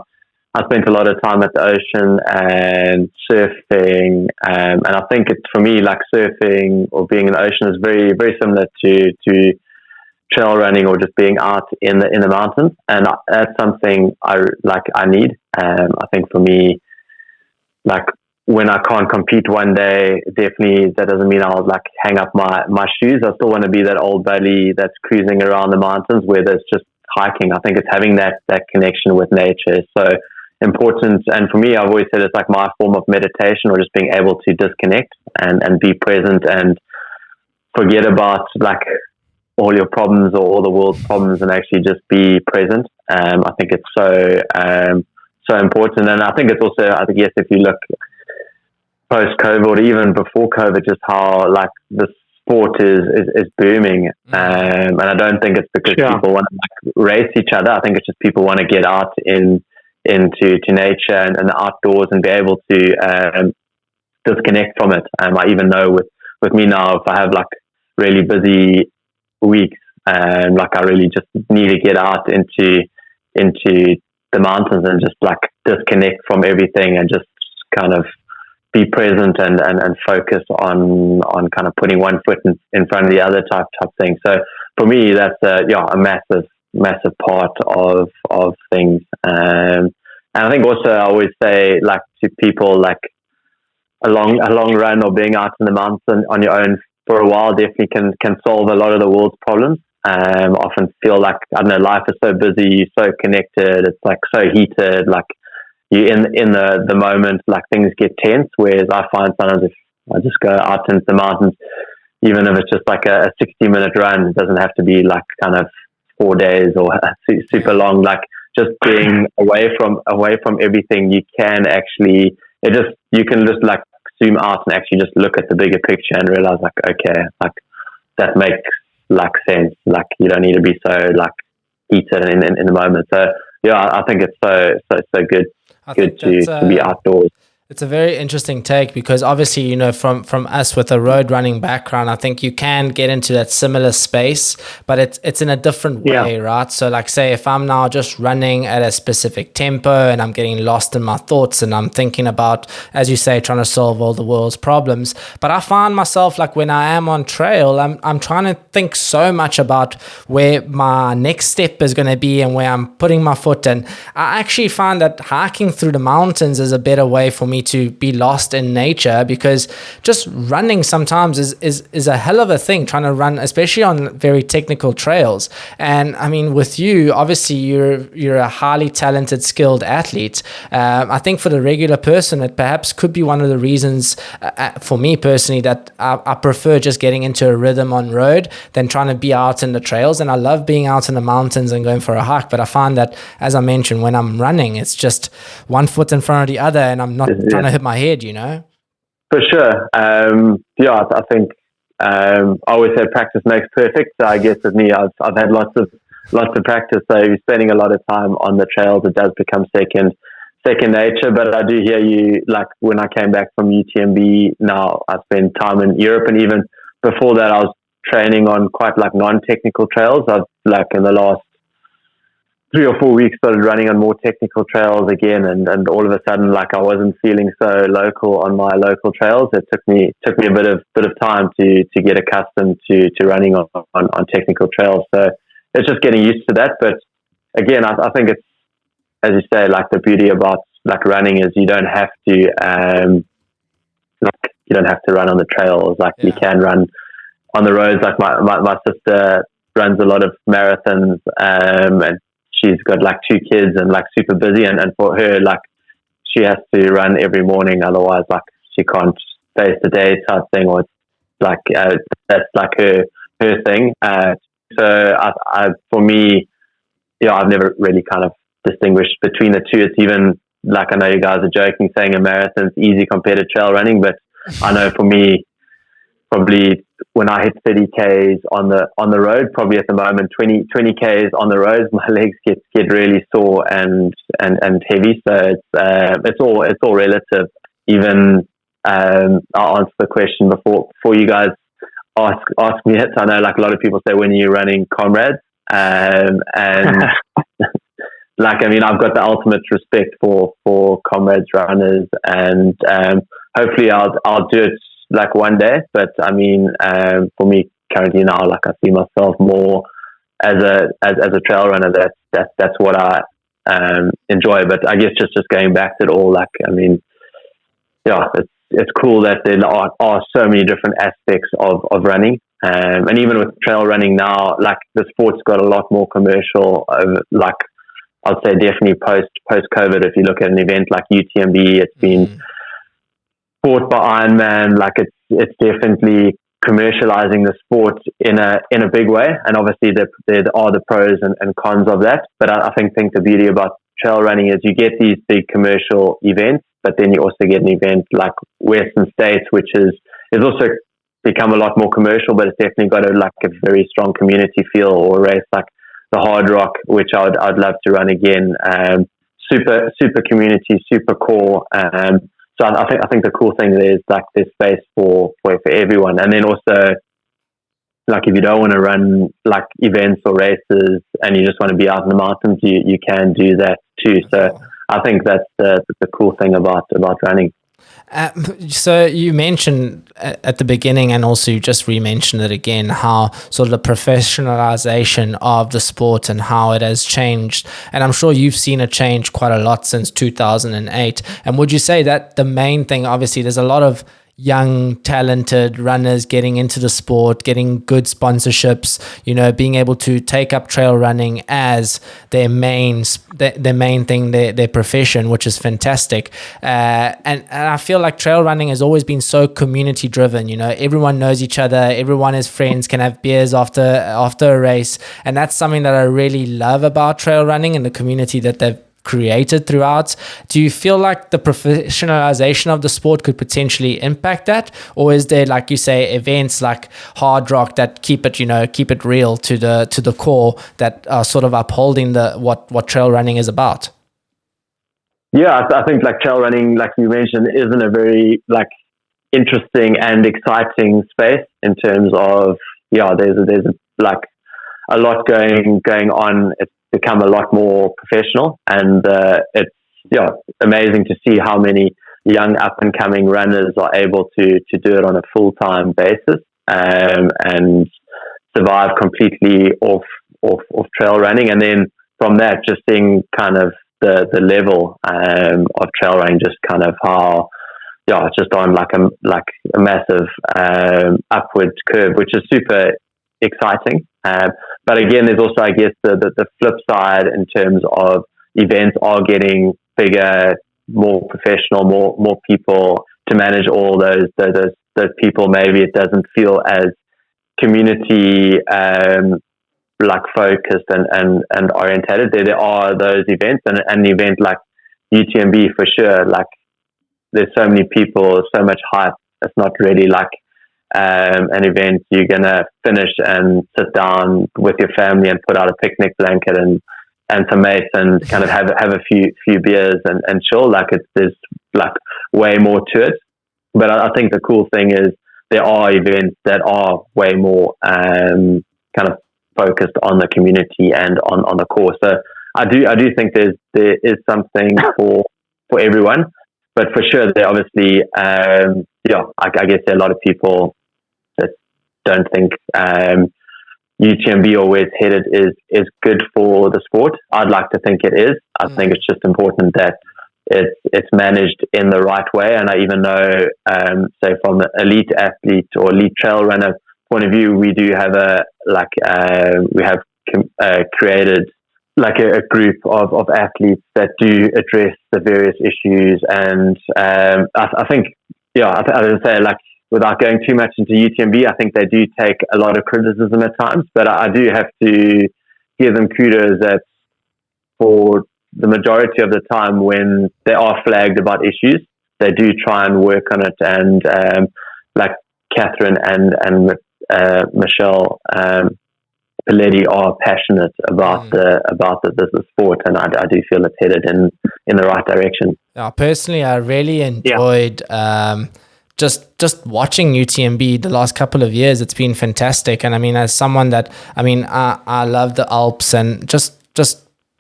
I spent a lot of time at the ocean and surfing. And I think it's, for me, like surfing or being in the ocean is very, very similar to trail running or just being out in the mountains. And that's something I need. I think for me, like when I can't compete one day, definitely that doesn't mean I'll like hang up my shoes. I still want to be that old belly that's cruising around the mountains, whether it's just hiking. I think it's having that connection with nature is so important. And for me, I've always said it's like my form of meditation, or just being able to disconnect and be present and forget about like all your problems or all the world's problems, and actually just be present. I think it's so important. And I think it's also, yes, if you look post-COVID or even before COVID, just how like the sport is booming. And I don't think it's because people want to like race each other. I think it's just people want to get out into nature and the outdoors and be able to disconnect from it. I even know with me now, if I have like really busy weeks, like I really just need to get out into the mountains and just like disconnect from everything and just kind of be present and focus on kind of putting one foot in front of the other type thing. So for me, that's a massive part of things. And I think also I always say like to people, like a long run or being out in the mountains on your own for a while definitely can solve a lot of the world's problems. I often feel like, I don't know, life is so busy, you're so connected, it's like so heated, like you're in the moment, like things get tense. Whereas I find sometimes if I just go out into the mountains, even if it's just like a 60-minute run, it doesn't have to be like kind of 4 days or super long, like just being away from everything, you can actually, you can just like zoom out and actually just look at the bigger picture and realize like, okay, like that makes like sense. Like you don't need to be so like heated in the moment. So yeah, I think it's so good to be outdoors. It's a very interesting take because obviously, you know, from us with a road running background, I think you can get into that similar space, but it's in a different way, right? So like say if I'm now just running at a specific tempo and I'm getting lost in my thoughts and I'm thinking about, as you say, trying to solve all the world's problems. But I find myself like when I am on trail, I'm trying to think so much about where my next step is going to be and where I'm putting my foot. And I actually find that hiking through the mountains is a better way for me to be lost in nature, because just running sometimes is a hell of a thing, trying to run, especially on very technical trails. And I mean, with you, obviously you're a highly talented, skilled athlete. I think for the regular person, it perhaps could be one of the reasons for me personally that I prefer just getting into a rhythm on road than trying to be out in the trails. And I love being out in the mountains and going for a hike, but I find that, as I mentioned, when I'm running, it's just one foot in front of the other and I'm not trying to hit my head, you know? For sure. I think I always say practice makes perfect. So I guess with me, I've had lots of practice. So you're spending a lot of time on the trails, it does become second nature. But I do hear you, like when I came back from UTMB, now I spend time in Europe, and even before that I was training on quite like non-technical trails. I've like in the last 3 or 4 weeks started running on more technical trails again, and all of a sudden, like I wasn't feeling so local on my local trails. It took me a bit of time to get accustomed to running on technical trails. So it's just getting used to that. But again, I think it's, as you say, like the beauty about like running is you don't have to run on the trails. Like you can run on the roads. Like my sister runs a lot of marathons, and she's got like 2 kids and like super busy, and for her, like she has to run every morning, otherwise like she can't face the day type thing, or it's like that's like her thing. So I for me, I've never really kind of distinguished between the two. It's even like, I know you guys are joking saying a marathon's easy compared to trail running, but I know for me, probably when I hit 30 Ks on the road, probably at the moment 20 Ks on the road, my legs get really sore and heavy. So it's all relative. Even I'll answer the question before you guys ask me it. I know like a lot of people say, when you're running comrades, and like, I mean, I've got the ultimate respect for comrades runners, and hopefully I'll do it like one day. But I mean, for me currently now, like I see myself more as a trail runner. That's what I enjoy. But I guess just going back to it all, like, I mean, it's cool that there are so many different aspects of running. And even with trail running now, like the sport's got a lot more commercial. Like I'd say definitely post COVID. If you look at an event like UTMB, it's been bought by Ironman. Like it's definitely commercializing the sport in a big way. And obviously there are the pros and cons of that. But I think the beauty about trail running is you get these big commercial events, but then you also get an event like Western States, which is also become a lot more commercial, but it's definitely got a very strong community feel, or a race like the Hard Rock, which I'd love to run again. Super community, super core. So I think the cool thing there is like there's space for everyone. And then also, like if you don't want to run like events or races and you just want to be out in the mountains, you can do that too. So I think that's the cool thing about running. So you mentioned at the beginning, and also you just re-mentioned it again, how sort of the professionalization of the sport and how it has changed. And I'm sure you've seen it change quite a lot since 2008. And would you say that the main thing, obviously there's a lot of young, talented runners getting into the sport, getting good sponsorships, being able to take up trail running as their main thing, their profession, which is fantastic. And I feel like trail running has always been so community driven. Everyone knows each other, everyone is friends, can have beers after a race. And that's something that I really love about trail running and the community that they've created throughout. Do you feel like the professionalization of the sport could potentially impact that, or is there, like you say, events like Hard Rock that keep it real to the core, that are sort of upholding what trail running is about? Yeah, I think like trail running, like you mentioned, isn't a very like interesting and exciting space in terms of there's like a lot going on. It's become a lot more professional, and it's amazing to see how many young up and coming runners are able to do it on a full time basis, and survive completely off trail running, and then from that just seeing kind of the level of trail running, just kind of how it's just on like a massive upward curve, which is super exciting. But again, there's also, I guess, the flip side in terms of events are getting bigger, more professional, more people to manage all those people. Maybe it doesn't feel as community like focused and orientated. There are those events, and an event like UTMB for sure. Like there's so many people, so much hype. It's not really like an event you're gonna finish and sit down with your family and put out a picnic blanket and some mates and kind of have a few beers and chill. Like there's like way more to it. But I think the cool thing is there are events that are way more kind of focused on the community and on the course. So I do think there is something for everyone, but for sure there obviously I guess there are a lot of people that don't think UTMB or where it's headed is good for the sport. I'd like to think it is. I think it's just important that it's managed in the right way. And I even know, say from an elite athlete or elite trail runner point of view, we do have we have created like a group of athletes that do address the various issues. And I think, I would say, like, without going too much into UTMB, I think they do take a lot of criticism at times, but I do have to give them kudos that for the majority of the time when they are flagged about issues, they do try and work on it. And like Catherine and Michelle Paletti are passionate about the sport, and I do feel it's headed in the right direction. Personally, I really enjoyed just watching UTMB the last couple of years. It's been fantastic, and I mean, as someone that I love the Alps, and just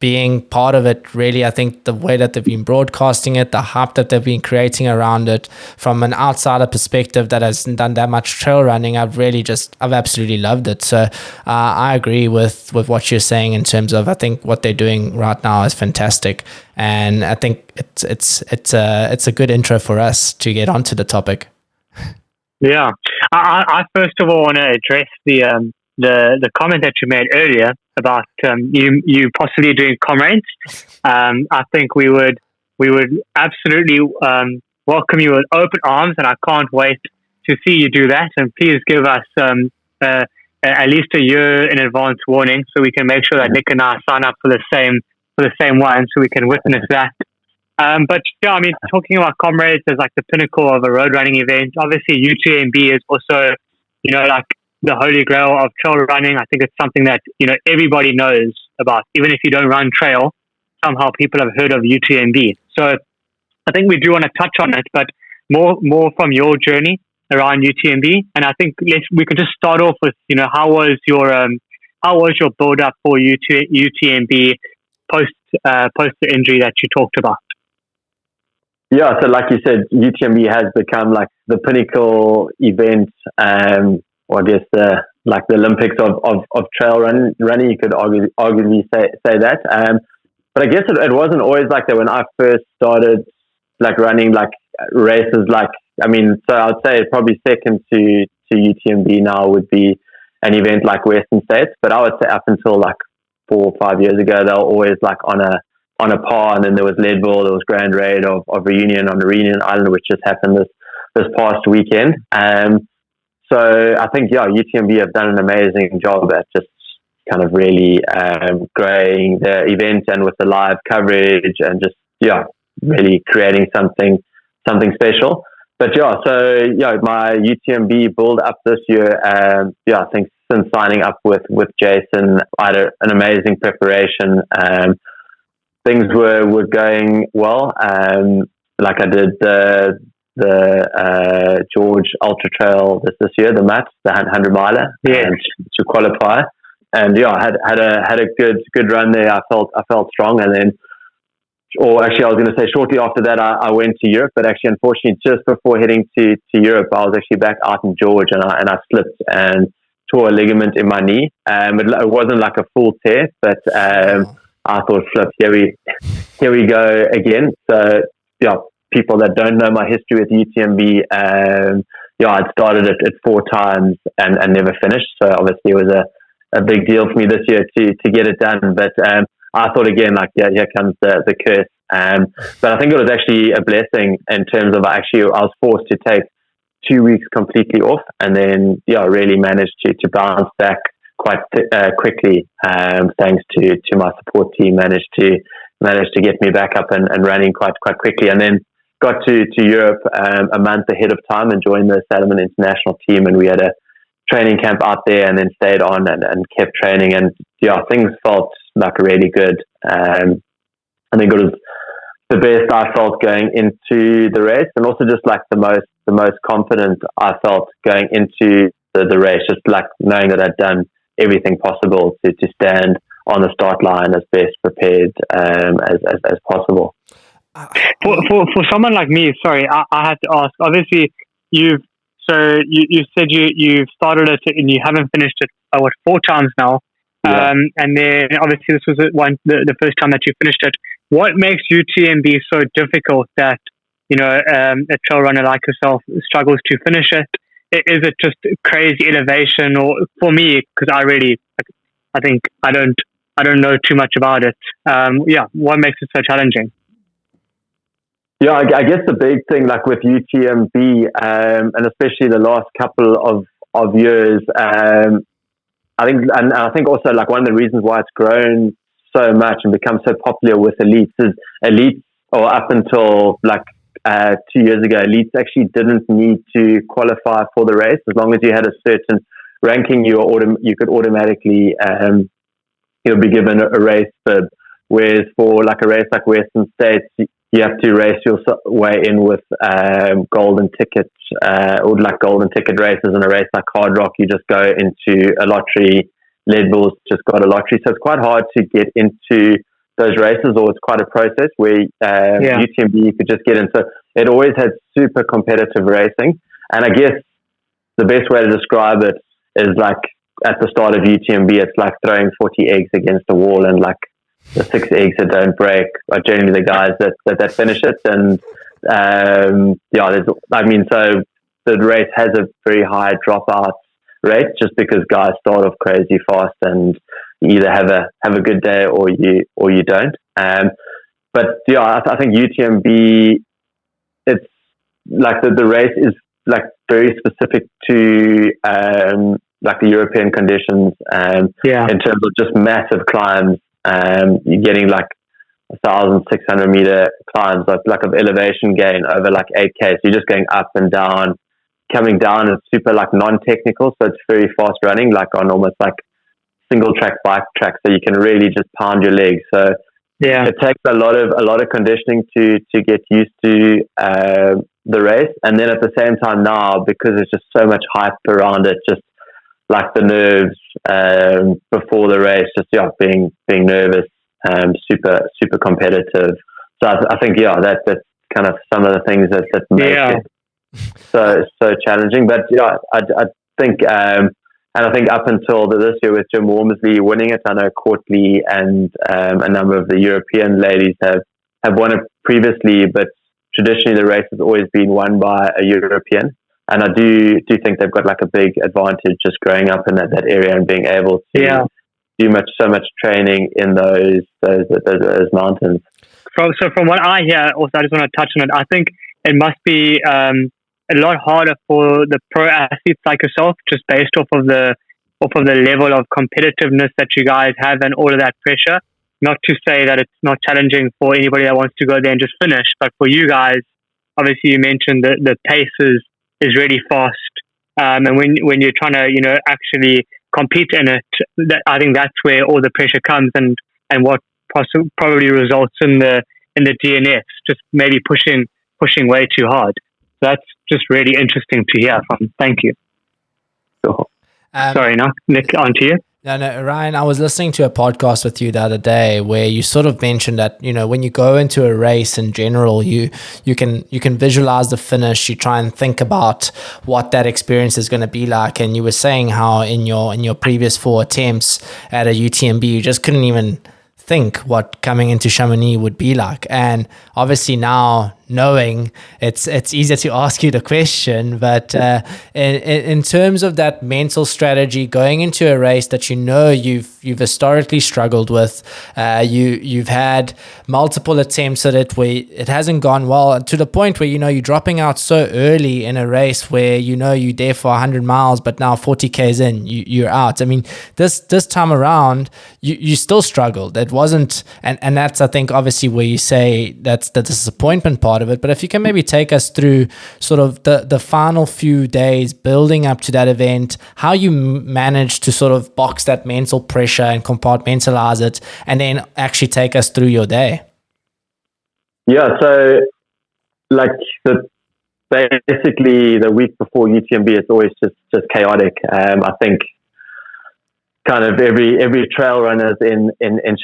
being part of it, really, I think the way that they've been broadcasting it, the hype that they've been creating around it, from an outsider perspective that hasn't done that much trail running, I've absolutely loved it. So I agree with what you're saying in terms of, I think what they're doing right now is fantastic, and I think it's a good intro for us to get onto the topic. Yeah, I first of all want to address the comment that you made earlier about you possibly doing comrades. I think we would absolutely welcome you with open arms, and I can't wait to see you do that. And please give us at least a year in advance warning, so we can make sure that Nick and I sign up for the same one, so we can witness that. But yeah, I mean, talking about comrades as like the pinnacle of a road running event, obviously UTMB is also, like the holy grail of trail running. I think it's something that, everybody knows about. Even if you don't run trail, somehow people have heard of UTMB. So I think we do want to touch on it, but more from your journey around UTMB. And I think we can just start off with, how was your build up for UTMB post the injury that you talked about? Yeah, so like you said, UTMB has become like the pinnacle event, or I guess the Olympics of trail running. You could arguably say that. But I guess it wasn't always like that when I first started like running like races. So I'd say probably second to UTMB now would be an event like Western States. But I would say up until like 4 or 5 years ago, they were always like on a par, and then there was Leadville, there was Grand Raid of Reunion on the Reunion Island, which just happened this past weekend. So I think, UTMB have done an amazing job at just kind of really growing the event, and with the live coverage, and just, really creating something special. But my UTMB build up this year, I think since signing up with Jason, I had an amazing preparation. things were going well. Like I did the George Ultra Trail this year, the 100 miler, to qualify. And yeah, I had a good run there. I felt strong, and then, or actually, I was going to say shortly after that, I went to Europe. But actually, unfortunately, just before heading to Europe, I was actually back out in George, and I slipped and tore a ligament in my knee. It wasn't like a full tear, but I thought, flip, here we go again. So yeah, people that don't know my history with UTMB, I'd started it 4 times and never finished. So obviously, it was a big deal for me this year to get it done. But I thought again, like, yeah, here comes the curse. But I think it was actually a blessing in terms of I was forced to take 2 weeks completely off, and then really managed to bounce back quite quickly. Thanks to my support team, managed to get me back up and running quite quickly, and then got to Europe a month ahead of time and joined the Salomon International team, and we had a training camp out there, and then stayed on and kept training, and things felt like really good. I think it was the best I felt going into the race, and also just like the most confident I felt going into the race, just like knowing that I'd done everything possible to stand on the start line as best prepared as possible. For someone like me, sorry, I had to ask. Obviously, you said you've started it and you haven't finished it 4 times now. Yeah. And then obviously this was the first time that you finished it. What makes UTMB so difficult that a trail runner like yourself struggles to finish it? Is it just crazy elevation, or for me, because I think I don't know too much about it. What makes it so challenging? Yeah, I guess the big thing, like with UTMB, and especially the last couple of years, I think also like one of the reasons why it's grown so much and become so popular with elites is elites, or up until like 2 years ago, elites actually didn't need to qualify for the race. As long as you had a certain ranking, you could automatically be given a race bib. Whereas for like a race like Western States, you have to race your way in with golden tickets, or like golden ticket races. In a race like Hard Rock, you just go into a lottery. Leadville's just got a lottery, so it's quite hard to get into those races, or it's quite a process where UTMB you could just get in. So it always had super competitive racing, and I guess the best way to describe it is like at the start of UTMB, it's like throwing 40 eggs against a wall, and like the 6 eggs that don't break are generally the guys that finish it. And so the race has a very high dropout rate, just because guys start off crazy fast and you either have a good day or you don't. But I think UTMB, it's like the race is like very specific to like the European conditions, in terms of just massive climbs. You're getting like 1,600 meter climbs, like of elevation gain over like 8K. So you're just going up and down. Coming down, it's super like non-technical, so it's very fast running, like on almost like single track bike track. So you can really just pound your legs. So it takes a lot of conditioning to get used to the race. And then at the same time now, because there's just so much hype around it, just like the nerves before the race, just being nervous, super competitive. So I think that's kind of some of the things that make it so challenging. But I think and I think up until this year with Jim Wormsley winning it, I know Courtly and a number of the European ladies have won it previously, but traditionally the race has always been won by a European. And I do think they've got like a big advantage just growing up in that area and being able to do so much training in those mountains. So from what I hear, also I just want to touch on it. I think it must be a lot harder for the pro athletes like yourself, just based off of the level of competitiveness that you guys have and all of that pressure. Not to say that it's not challenging for anybody that wants to go there and just finish, but for you guys, obviously you mentioned the pace is really fast, and when you're trying to actually compete in it, I think that's where all the pressure comes, and what probably results in the DNFs, just maybe pushing way too hard. So that's just really interesting to hear from. Thank you. Sorry, Nick, on to you. No, Ryan, I was listening to a podcast with you the other day where you sort of mentioned that, when you go into a race in general, you can visualize the finish, you try and think about what that experience is going to be like. And you were saying how in your previous 4 attempts at a UTMB, you just couldn't even think what coming into Chamonix would be like. And obviously now knowing, it's easier to ask you the question, but in terms of that mental strategy going into a race that you've historically struggled with, you've had multiple attempts at it where it hasn't gone well, to the point where you're dropping out so early in a race where you're there for 100 miles, but now 40 k's in, you're out. I mean, this time around you still struggled. It wasn't, and that's, I think, obviously where you say that's the disappointment part of it. But if you can maybe take us through sort of the final few days building up to that event, how you managed to sort of box that mental pressure and compartmentalize it, and then actually take us through your day. Yeah, so basically the week before UTMB, it's always just chaotic. I think kind of every trail runners in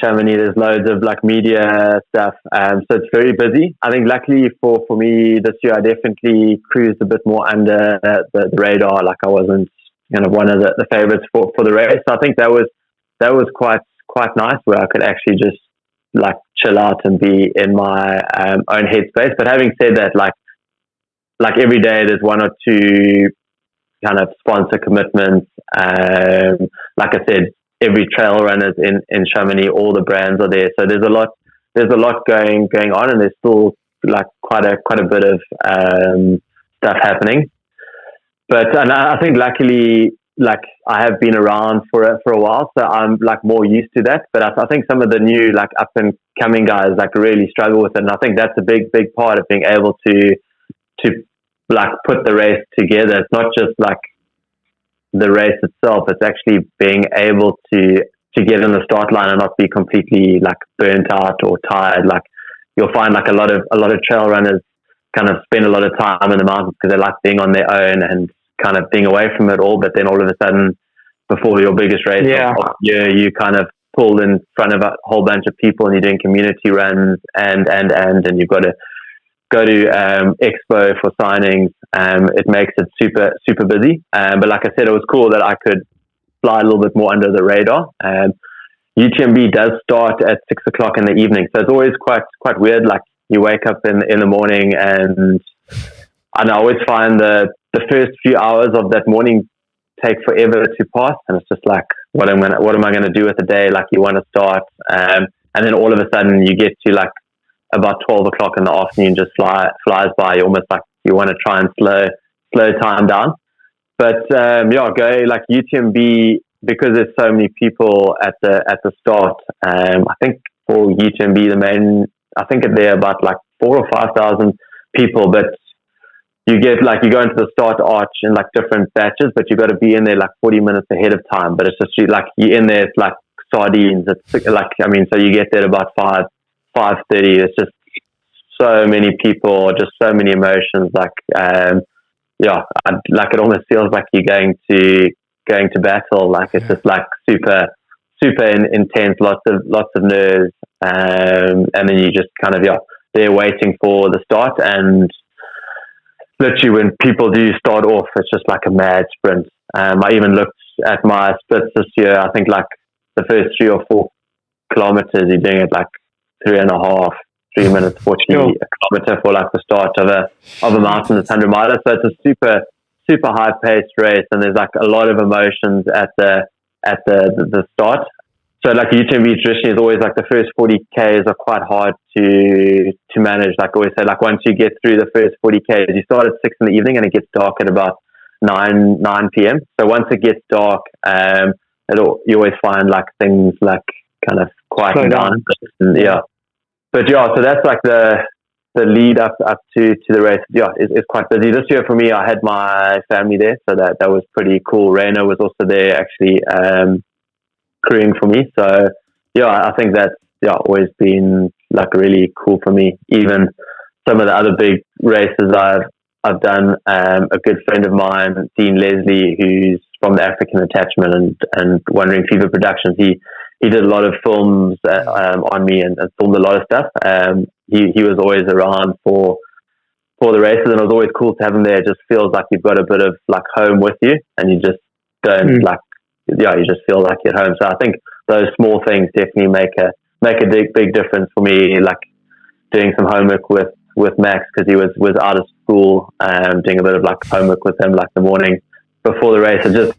Chamonix, there's loads of media stuff, so it's very busy. I think luckily for me this year, I definitely cruised a bit more under the radar. I wasn't kind of one of the favorites for the race. So I think that was quite nice, where I could actually just chill out and be in my own headspace. But having said that, every day there's 1 or 2 kind of sponsor commitments. Like I said, every trail runners in Chamonix, all the brands are there. So there's a lot going on, and there's still quite a bit of stuff happening. But and I think luckily, I have been around for a while, so I'm more used to that. But I think some of the new up and coming guys really struggle with it, and I think that's a big part of being able to put the race together. It's not just the race itself, it's actually being able to get in the start line and not be completely burnt out or tired. You'll find a lot of trail runners kind of spend a lot of time in the mountains because they like being on their own and kind of being away from it all, but then all of a sudden before your biggest race of the year, you kind of pulled in front of a whole bunch of people and you're doing community runs and you've got to go to expo for signings. It makes it super busy. But like I said, it was cool that I could fly a little bit more under the radar. UTMB does start at 6:00 in the evening, so it's always quite weird. You wake up in the morning, and I always find the first few hours of that morning take forever to pass, and it's just what am I going to do with the day? You want to start, and then all of a sudden you get to about 12:00 in the afternoon, just flies by. You almost you want to try and slow time down. But go UTMB, because there's so many people at the start. I think for UTMB I think there are about 4,000 or 5,000 people, but you get you go into the start arch in different batches, but you got to be in there 40 minutes ahead of time. But it's just you're in there, it's sardines. It's so you get there at about 5:30. It's just so many people, just so many emotions. It almost feels like you're going to battle. It's just super intense, lots of nerves, and then you just kind of they're waiting for the start. And literally, when people do start off, it's just a mad sprint. I even looked at my splits this year. I think the first 3 or 4 kilometers, you're doing it 3.5, 3 minutes 40 a kilometer for the start of a mountain that's 100 miles. So it's a super high paced race, and there's a lot of emotions at the start. So UTMB traditionally is always the first 40 k's are quite hard to manage. I always say once you get through the first 40 k's, you start at 6 in the evening and it gets dark at about 9 p.m. So once it gets dark, you always find things kind of quieten down. But so that's the lead up to the race. It's quite busy this year for me. I had my family there, so that was pretty cool. Raina was also there actually crewing for me. So I think always been like really cool for me. Even some of the other big races I've done. A good friend of mine, Dean Leslie, who's from the African Attachment and Wandering Fever Productions, he did a lot of films on me and filmed a lot of stuff. He was always around for the races, and it was always cool to have him there. It just feels like you've got a bit of like home with you, and you just don't you just feel like you're at home. So I think those small things definitely make a big difference for me. Like doing some homework with Max, because he was out of school, doing a bit of like homework with him like the morning before the race. It just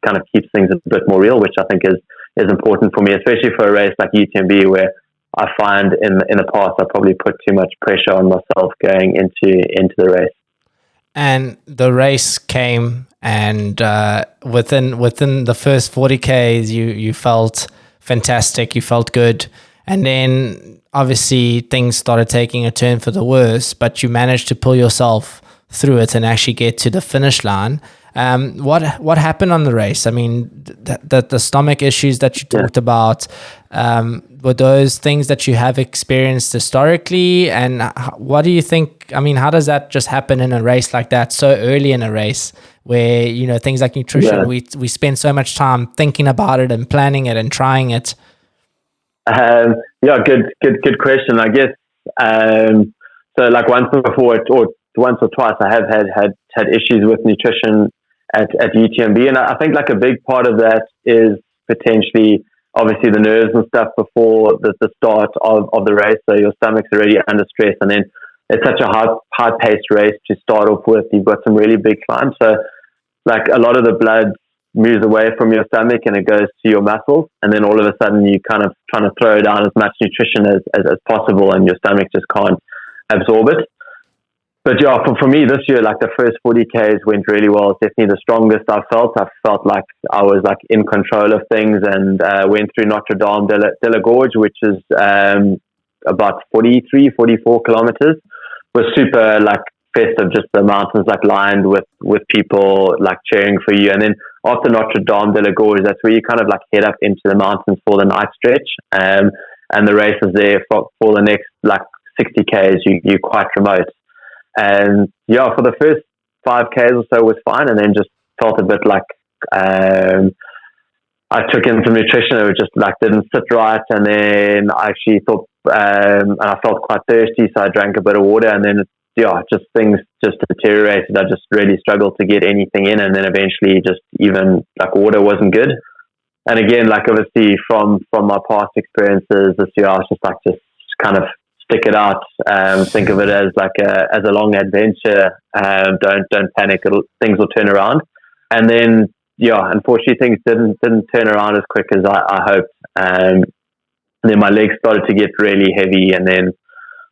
kind of keeps things a bit more real, which I think is important for me, especially for a race like UTMB, where I find in the past I probably put too much pressure on myself going into the race. And the race came, and within the first 40 Ks, you felt fantastic, you felt good, and then obviously things started taking a turn for the worse, but you managed to pull yourself through it and actually get to the finish line. What happened on the race? I mean, the stomach issues that you talked about, were those things that you have experienced historically? And what do you think? I mean, how does that just happen in a race like that so early in a race, where things like nutrition, we spend so much time thinking about it and planning it and trying it? Good question. I guess so. Like once or twice, I have had issues with nutrition at UTMB, and I think like a big part of that is potentially obviously the nerves and stuff before the start of the race. So your stomach's already under stress, and then it's such a high paced race to start off with. You've got some really big climbs, so like a lot of the blood moves away from your stomach and it goes to your muscles, and then all of a sudden you kind of trying to throw down as much nutrition as possible, and your stomach just can't absorb it. But for me this year, like the first 40 Ks went really well. It's definitely the strongest I felt. I felt like I was like in control of things, and went through Notre Dame de la Gorge, which is about 43, 44 kilometers. Was super like festive, just the mountains like lined with people like cheering for you. And then after Notre Dame de la Gorge, that's where you kind of like head up into the mountains for the night stretch. And the race is there for the next like 60 Ks, you're quite remote. And for the first 5 Ks or so was fine, and then just felt a bit like I took in some nutrition, it just like didn't sit right, and then I actually thought and I felt quite thirsty, so I drank a bit of water, and then just things just deteriorated. I just really struggled to get anything in, and then eventually just even like water wasn't good. And again, like obviously from my past experiences this year, I was just kind of stick it out, think of it as like as a long adventure. Don't panic, things will turn around. And then unfortunately things didn't turn around as quick as I hoped. And then my legs started to get really heavy, and then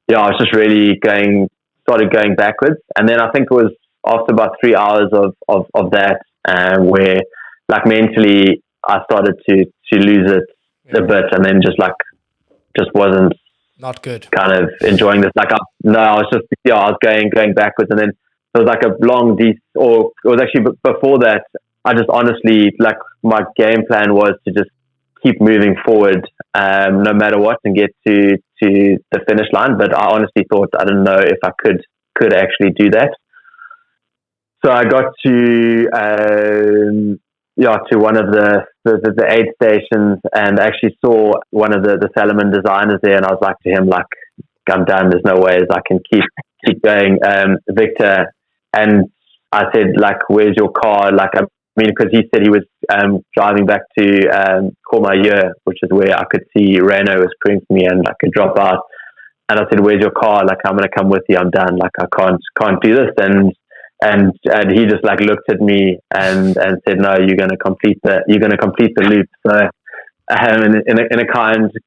I was just really started going backwards. And then I think it was after about 3 hours of that, where like mentally I started to lose it a bit, and then just wasn't not good, kind of enjoying this. I was going backwards, and then it was like a long or it was actually before that. I just honestly, like, my game plan was to just keep moving forward, no matter what, and get to the finish line. But I honestly thought, I didn't know if I could actually do that. So I got to one of the aid stations, and actually saw one of the Salomon designers there, and I was like to him, like, I'm done. There's no ways I can keep going, Victor. And I said, like, where's your car? Like, I mean, because he said he was driving back to Courmayeur, which is where I could see Reno was praying for me, and I could drop out. And I said, where's your car? Like, I'm going to come with you. I'm done. Like, I can't do this. And he just like looked at me and said, no, you're going to complete the loop. So in a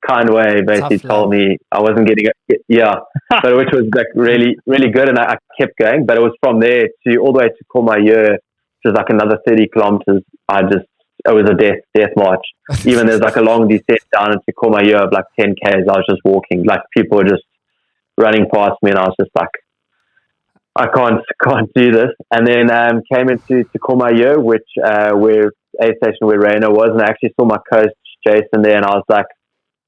kind way, basically told me I wasn't getting it. Yeah. But which was like really, really good. And I kept going, but it was from there to all the way to Courmayeur, which is like another 30 kilometers. It was a death march. Even there's like a long descent down into Courmayeur of like 10 Ks. I was just walking, like people were just running past me, and I was just like, I can't do this. And then came into Courmayeur, which where a station where Reno was, and I actually saw my coach Jason there, and I was like,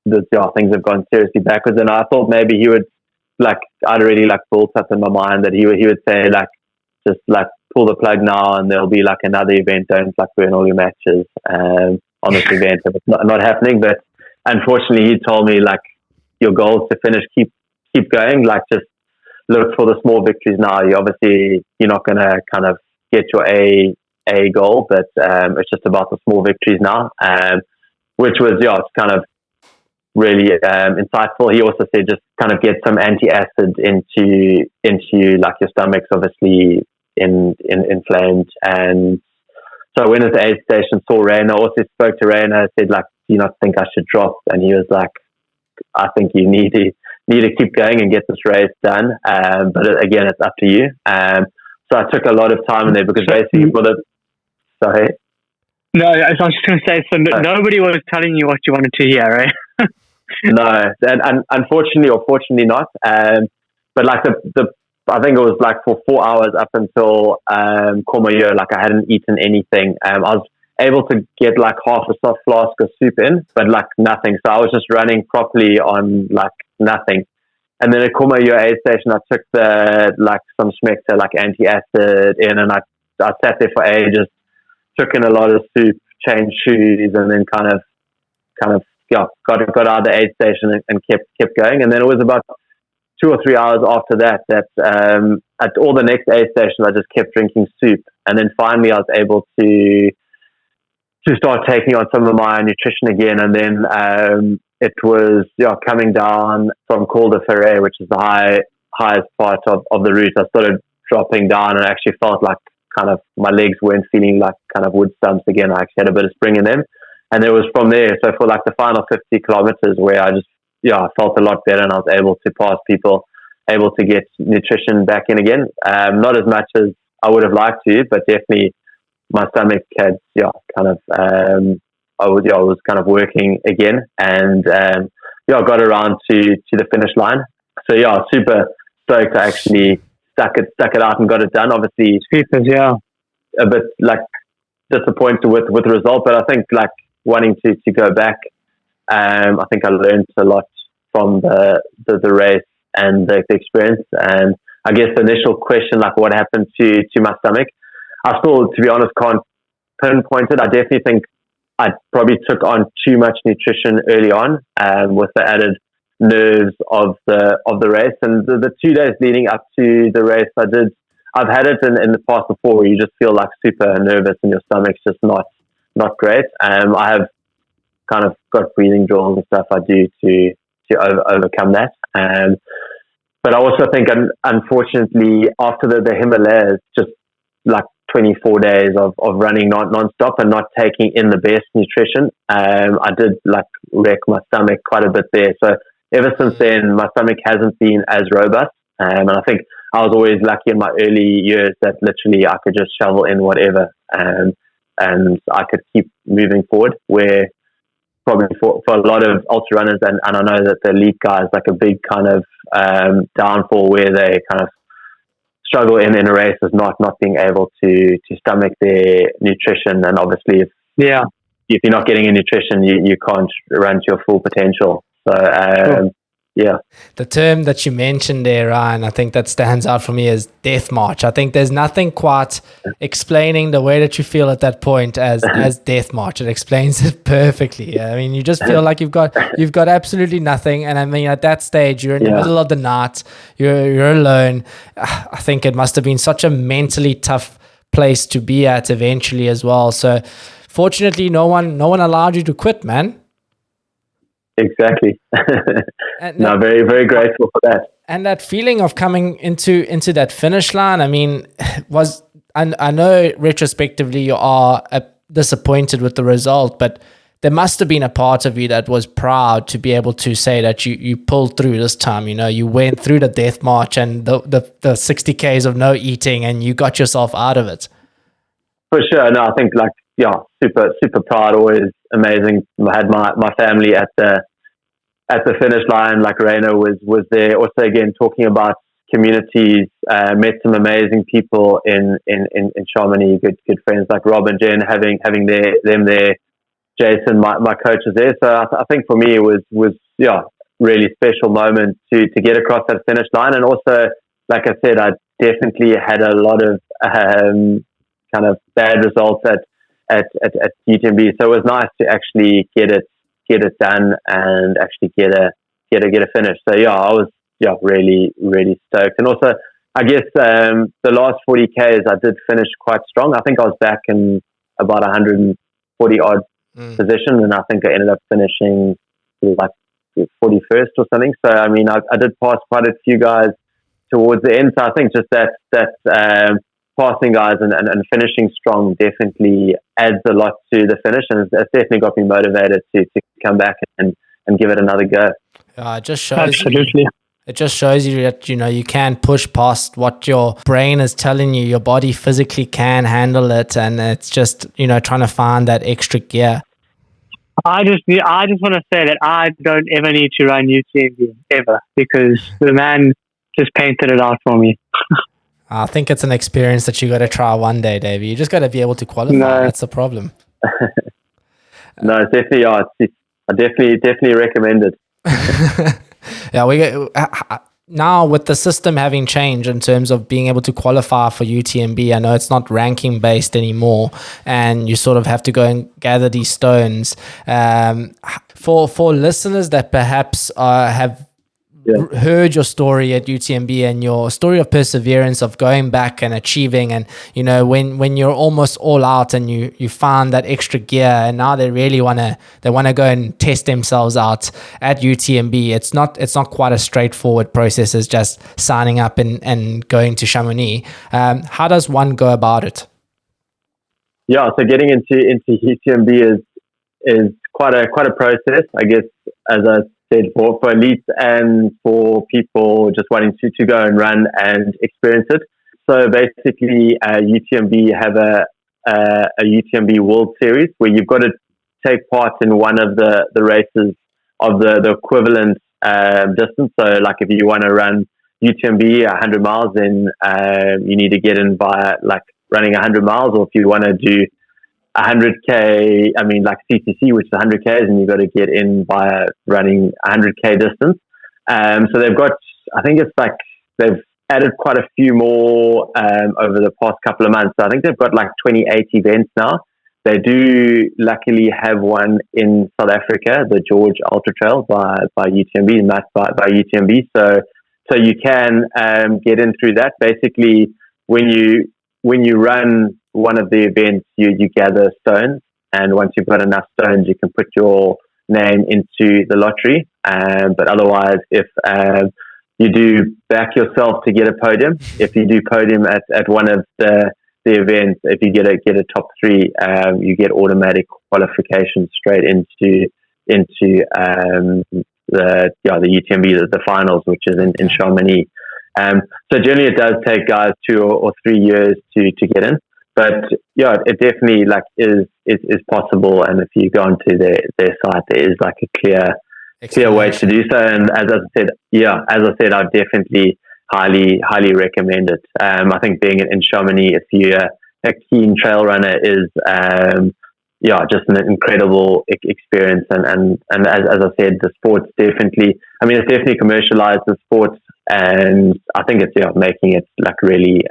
things have gone seriously backwards. And I thought maybe he would, like, I'd already like built up in my mind that he would say like, just like pull the plug now and there'll be like another event. Don't like burn all your matches on this event. If it's not happening. But unfortunately, he told me like, your goal is to finish, keep going. Like, just look for the small victories now. You're not going to kind of get your A goal, but it's just about the small victories now. Which was, it's kind of really insightful. He also said just kind of get some anti-acid into like your stomach's obviously inflamed. And so I went into the aid station, saw Rainer, also spoke to Rainer, said like, do you not think I should drop? And he was like, I think you need to keep going and get this race done. But again, it's up to you. So I took a lot of time in there because basically sorry. No, I was just going to say, so nobody was telling you what you wanted to hear, right? No, and unfortunately or fortunately not. But like I think it was like for 4 hours up until Courmayeur, like I hadn't eaten anything. I was able to get like half a soft flask of soup in, but like nothing. So I was just running properly on like nothing. And then at Courmayeur aid station, I took some Schmecter, like anti-acid in, and I sat there for ages, took in a lot of soup, changed shoes, and then kind of got out of the aid station and kept going. And then it was about 2 or 3 hours after that at all the next aid stations, I just kept drinking soup. And then finally I was able to start taking on some of my nutrition again. And then it was coming down from Col de Ferret, which is the highest part of the route. I started dropping down and I actually felt like kind of my legs weren't feeling like kind of wood stumps again. I actually had a bit of spring in them. And it was from there. So for like the final 50 kilometers where I just, I felt a lot better and I was able to pass people, able to get nutrition back in again. Not as much as I would have liked to, but definitely my stomach had, I was kind of working again, and I got around to the finish line. So super stoked. I actually stuck it out and got it done. Obviously, a bit like disappointed with the result, but I think like wanting to go back. I think I learned a lot from the race and the experience. And I guess the initial question, like what happened to my stomach, I still, to be honest, can't pinpoint it. I definitely think I probably took on too much nutrition early on, with the added nerves of the race. And the 2 days leading up to the race, I've had it in the past before, where you just feel like super nervous and your stomach's just not great. I have kind of got breathing drills and stuff I do to overcome that. But I also think, unfortunately, after the Himalayas, just like 24 days of running non-stop and not taking in the best nutrition, I did like wreck my stomach quite a bit there. So ever since then, my stomach hasn't been as robust. And I think I was always lucky in my early years that literally I could just shovel in whatever, and I could keep moving forward, where probably for a lot of ultra runners, and I know that the elite guys, like a big kind of downfall where they kind of struggle in a race is not being able to stomach their nutrition. And obviously if you're not getting in nutrition, you can't run to your full potential. So the term that you mentioned there, Ryan, I think that stands out for me as death march. I think there's nothing quite explaining the way that you feel at that point as death march. It explains it perfectly. I mean, you just feel like you've got absolutely nothing. And I mean, at that stage, you're in the middle of the night, you're alone. I think it must have been such a mentally tough place to be at eventually as well. So fortunately, no one allowed you to quit, man. Exactly. No, very, very grateful for that. And that feeling of coming into that finish line, I mean, I know retrospectively you are disappointed with the result, but there must have been a part of you that was proud to be able to say that you pulled through this time. You went through the death march and the 60 Ks of no eating, and you got yourself out of it. For sure. No, I think super, super proud. Always amazing. I had my family at the finish line. Like Rainer was there. Also, again, talking about communities. Met some amazing people in Chamonix. Good friends like Rob and Jen. Having them there Jason, my coach was there. So I think for me it was really special moment to get across that finish line. And also, like I said, I definitely had a lot of kind of bad results at UTMB. So it was nice to actually get it done and actually get a finish. So I was really, really stoked. And also, I guess the last 40Ks I did finish quite strong. I think I was back in about 140 odd position, and I think I ended up finishing like 41st or something. So I mean, I did pass quite a few guys towards the end. So I think just that passing guys and finishing strong definitely adds a lot to the finish, and it's definitely got me motivated to come back and give it another go. It just shows it just shows you that you can push past what your brain is telling you. Your body physically can handle it, and it's just trying to find that extra gear. I just want to say that I don't ever need to run UTMB ever, because the man just painted it out for me. I think it's an experience that you got to try one day, Davey. You just got to be able to qualify. No. That's the problem. No, it's definitely. I definitely recommend it. Now with the system having changed in terms of being able to qualify for UTMB, I know it's not ranking based anymore, and you sort of have to go and gather these stones. For listeners that perhaps have heard your story at UTMB and your story of perseverance of going back and achieving, and when you're almost all out and you find that extra gear, and now they really want to go and test themselves out at UTMB. It's not quite a straightforward process as just signing up and going to Chamonix. How does one go about it? So getting into UTMB is quite a process, I guess, as I said, for elites and for people just wanting to go and run and experience it. So basically, UTMB have a UTMB World Series where you've got to take part in one of the races of the equivalent distance. So like if you want to run UTMB 100 miles, then you need to get in by like running 100 miles, or if you want to do 100K, I mean like CCC, which is 100Ks, and you've got to get in by running 100K distance. So they've got, I think it's like they've added quite a few more over the past couple of months. So I think they've got like 28 events now. They do luckily have one in South Africa, the George Ultra Trail by UTMB, and that's by UTMB. So you can get in through that. Basically, when you run one of the events, you gather stones, and once you've got enough stones, you can put your name into the lottery. But otherwise, if you do back yourself to get a podium, if you do podium at one of the events, if you get a top three, you get automatic qualification straight into the UTMB, the finals, which is in Chamonix. So generally, it does take guys 2 or 3 years to get in. But it definitely is possible, and if you go onto their site, there is like a clear way to do so. And as I said, I definitely highly recommend it. I think being in Chamonix, if you're a keen trail runner, is just an incredible experience. And as I said, the sport's definitely, it's definitely commercialized, the sports. And I think it's making it like really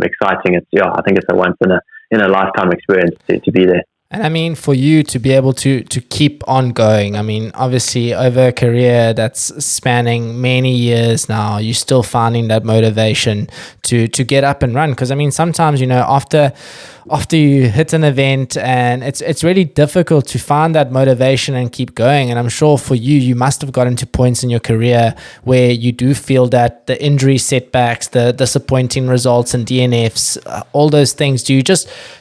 exciting. I think it's a once in a lifetime experience to be there. And for you to be able to keep on going, obviously over a career that's spanning many years now, you're still finding that motivation to get up and run. Because sometimes after you hit an event, and it's really difficult to find that motivation and keep going. And I'm sure for you must have gotten to points in your career where you do feel that the injury setbacks, the disappointing results and DNFs, all those things, do you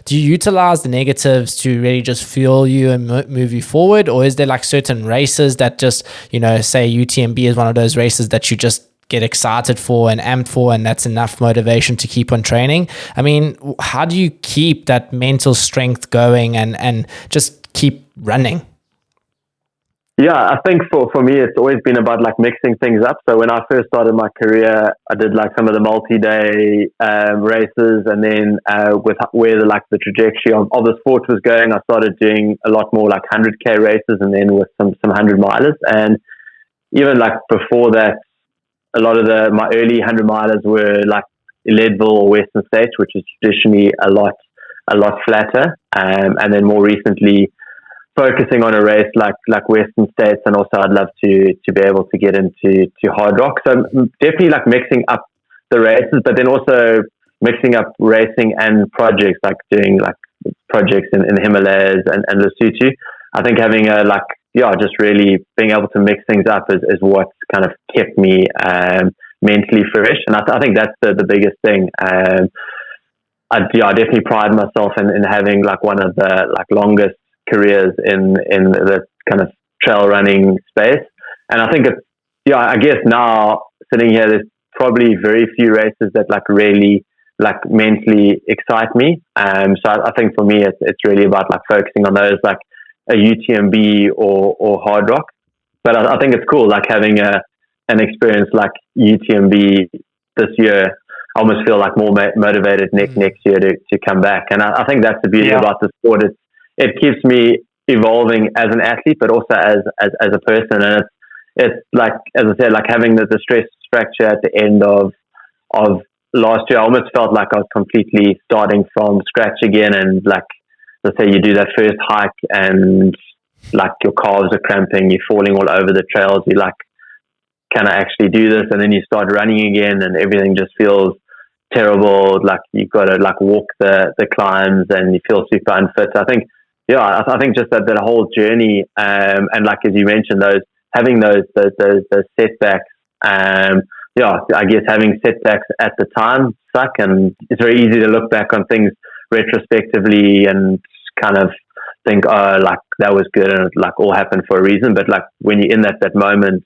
utilize the negatives to really just fuel you and move you forward? Or is there like certain races that just, say UTMB is one of those races that you just get excited for and amped for, and that's enough motivation to keep on training? How do you keep that mental strength going and just keep running? Yeah, I think for me, it's always been about like mixing things up. So when I first started my career, I did like some of the multi-day races, and then with where the trajectory of the sport was going, I started doing a lot more like 100K races, and then with some 100 milers. And even like before that, a lot of my early 100 milers were like Leadville or Western States, which is traditionally a lot flatter. And then more recently, focusing on a race like Western States, and also I'd love to be able to get into hard rock. So definitely like mixing up the races, but then also mixing up racing and projects, like doing like projects in the Himalayas and Lesotho. I think having just really being able to mix things up is what's kind of kept me mentally fresh, and I think that's the biggest thing. I definitely pride myself in having like one of the like longest careers in the kind of trail running space. And I think I guess now sitting here, there's probably very few races that like really like mentally excite me. So I think for me, it's really about like focusing on those like a UTMB or hard rock. But I think it's cool, like having an experience like UTMB this year. I almost feel like more motivated next year to come back. And I think that's the beauty about the sport. It keeps me evolving as an athlete, but also as a person. And it's like, as I said, like having the stress fracture at the end of last year, I almost felt like I was completely starting from scratch again. And like, let's say you do that first hike and like your calves are cramping, you're falling all over the trails. You like, can I actually do this? And then you start running again and everything just feels terrible. Like you've got to like walk the climbs and you feel super unfit. I think just that whole journey, and like as you mentioned, having those setbacks. I guess having setbacks at the time suck, and it's very easy to look back on things retrospectively and kind of think, oh, like that was good and it like all happened for a reason. But like when you're in that moment,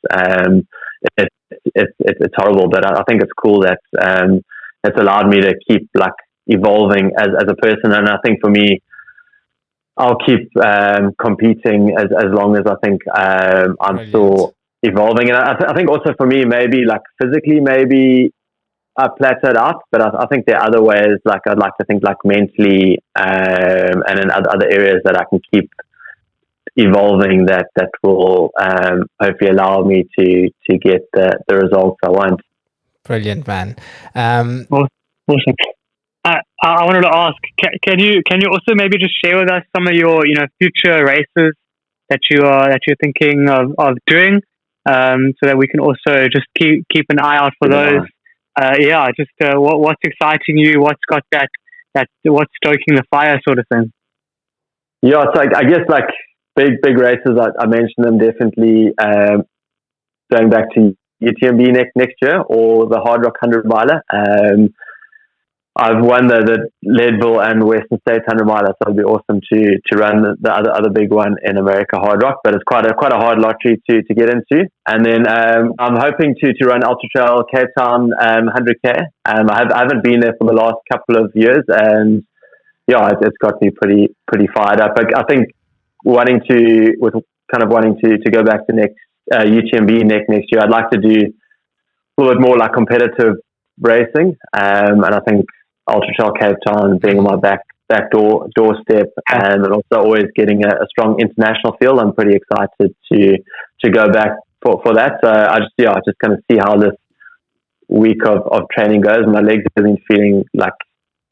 it's horrible. But I think it's cool that it's allowed me to keep like evolving as a person, and I think for me, I'll keep competing as long as I think I'm still evolving. And I think also for me, maybe like physically, maybe I plateaued out, but I think there are other ways, like I'd like to think like mentally and in other areas that I can keep evolving that will hopefully allow me to get the results I want. Brilliant, man. Awesome. I wanted to ask, can you also maybe just share with us some of your future races that you're thinking of doing, so that we can also just keep an eye out for those. What's exciting you? What's got that what's stoking the fire, sort of thing. Yeah, so I guess like big races. I mentioned them definitely. Going back to UTMB next year or the Hard Rock 100 miler. I've won the Leadville and Western States 100 miler, so it'll be awesome to run the other big one in America, Hard Rock. But it's quite a hard lottery to get into. And then I'm hoping to run Ultra Trail Cape Town 100K. I haven't been there for the last couple of years, and it's got me pretty fired up. I think wanting to go back to next UTMB next year, I'd like to do a little bit more like competitive racing, and I think Ultra Trail Cape Town being on my back doorstep, and also always getting a strong international field. I'm pretty excited to go back for that. So I just kind of see how this week of training goes. My legs have been feeling like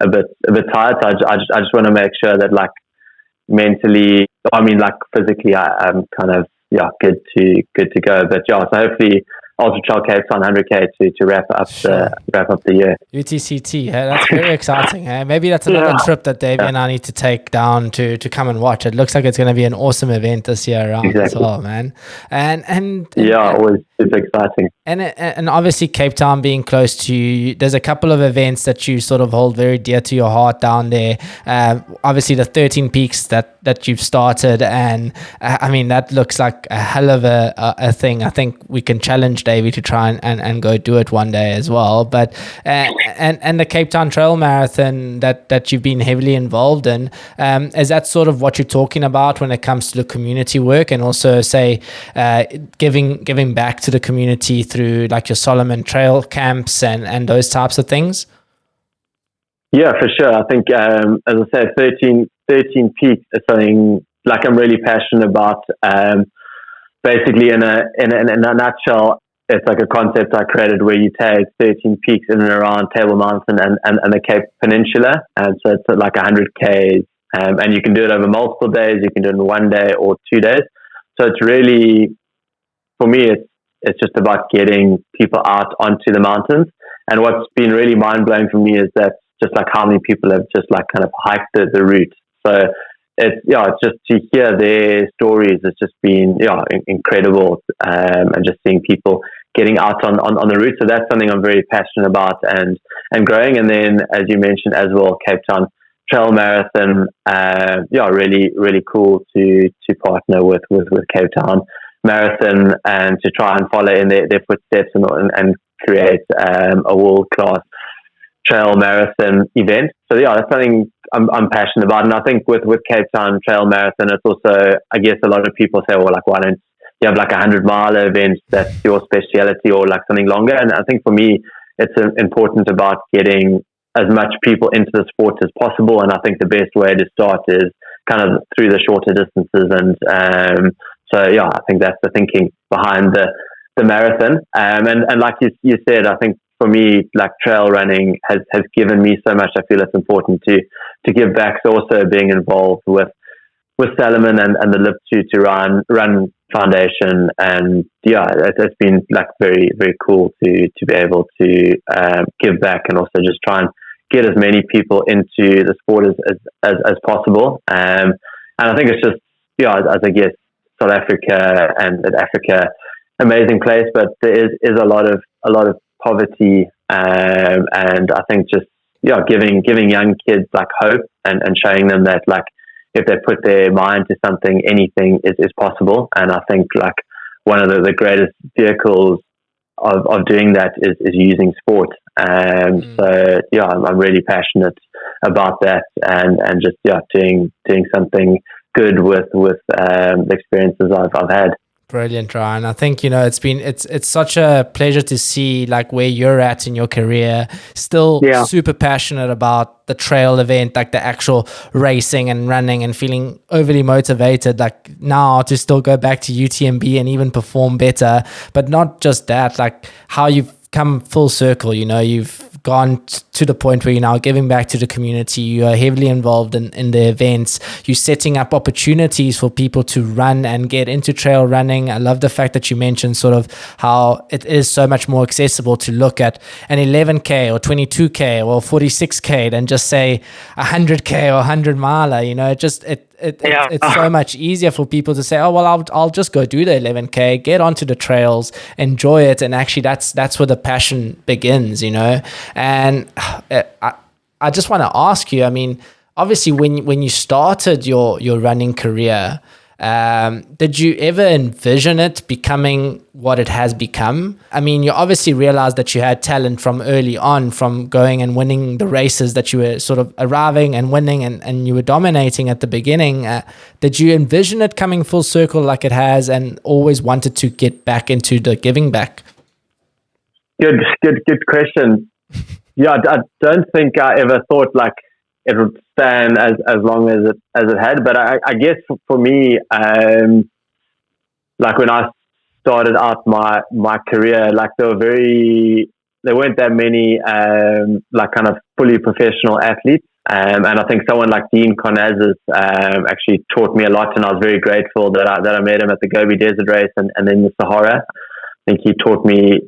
a bit tired, so I just want to make sure that like mentally, like physically, I'm kind of good to go. But so hopefully Ultra Trail Cape Town 100K to wrap up the year. UTCT, that's very exciting. Maybe that's another trip that Davey and I need to take down to come and watch. It looks like it's going to be an awesome event this year around as well, man. And always super exciting. And obviously Cape Town being close to you, there's a couple of events that you sort of hold very dear to your heart down there. Obviously the 13 Peaks that you've started, and that looks like a hell of a thing. I think we can challenge Davey to try and go do it one day as well. But and the Cape Town Trail Marathon that you've been heavily involved in, is that sort of what you're talking about when it comes to the community work, and also say giving back to the community through like your Solomon Trail camps and those types of things? Yeah, for sure. I think, as I said, 13 peaks is something like I'm really passionate about. Basically, in a nutshell, it's like a concept I created where you take 13 peaks in and around Table Mountain and the Cape Peninsula. And so it's like 100 Ks. And you can do it over multiple days. You can do it in one day or 2 days. So it's really, for me, it's just about getting people out onto the mountains. And what's been really mind-blowing for me is that just like how many people have just like kind of hiked the route. So it's just to hear their stories. It's just been incredible, and just seeing people getting out on the route. So that's something I'm very passionate about and growing. And then, as you mentioned as well, Cape Town Trail Marathon. Really really cool to partner with Cape Town Marathon and to try and follow in their footsteps and create a world class trail marathon event. So that's something I'm passionate about. And I think with Cape Town Trail Marathon, it's also, I guess a lot of people say, well, like, why don't you have like 100-mile event that's your speciality, or like something longer? And I think for me, it's important about getting as much people into the sport as possible. And I think the best way to start is kind of through the shorter distances. And I think that's the thinking behind the marathon. And like you said, I think for me, like trail running has given me so much. I feel it's important to give back. So also being involved with Salomon and the Live to Run Foundation, and it's been like very very cool to be able to give back and also just try and get as many people into the sport as possible. And I think it's just as I guess South Africa and Africa, amazing place, but there is a lot of poverty, and I think just giving young kids like hope and showing them that like if they put their mind to something, anything is possible. And I think like one of the greatest vehicles of doing that is using sport. So I'm really passionate about that and just doing something good with the experiences I've had. Brilliant, Ryan. I think, it's such a pleasure to see like where you're at in your career, still super passionate about the trail event, like the actual racing and running, and feeling overly motivated like now to still go back to UTMB and even perform better. But not just that, like how you've come full circle, you've gone to the point where you're now giving back to the community. You are heavily involved in the events. You're setting up opportunities for people to run and get into trail running. I love the fact that you mentioned sort of how it is so much more accessible to look at an 11K or 22K or 46K than just say 100K or 100 miler. It's so much easier for people to say, oh, well, I'll just go do the 11K, get onto the trails, enjoy it. And actually that's where the passion begins, And I just want to ask you, I mean, obviously when you started your running career, did you ever envision it becoming what it has become? I mean, you obviously realized that you had talent from early on, from going and winning the races that you were sort of arriving and winning and you were dominating at the beginning. Did you envision it coming full circle like it has, and always wanted to get back into the giving back? Good question. I don't think I ever thought like it would stand as long as it had. But I guess for me, like when I started out my career, like there weren't that many like kind of fully professional athletes. And I think someone like Dean Conazes actually taught me a lot, and I was very grateful that I met him at the Gobi Desert Race and then the Sahara. I think he taught me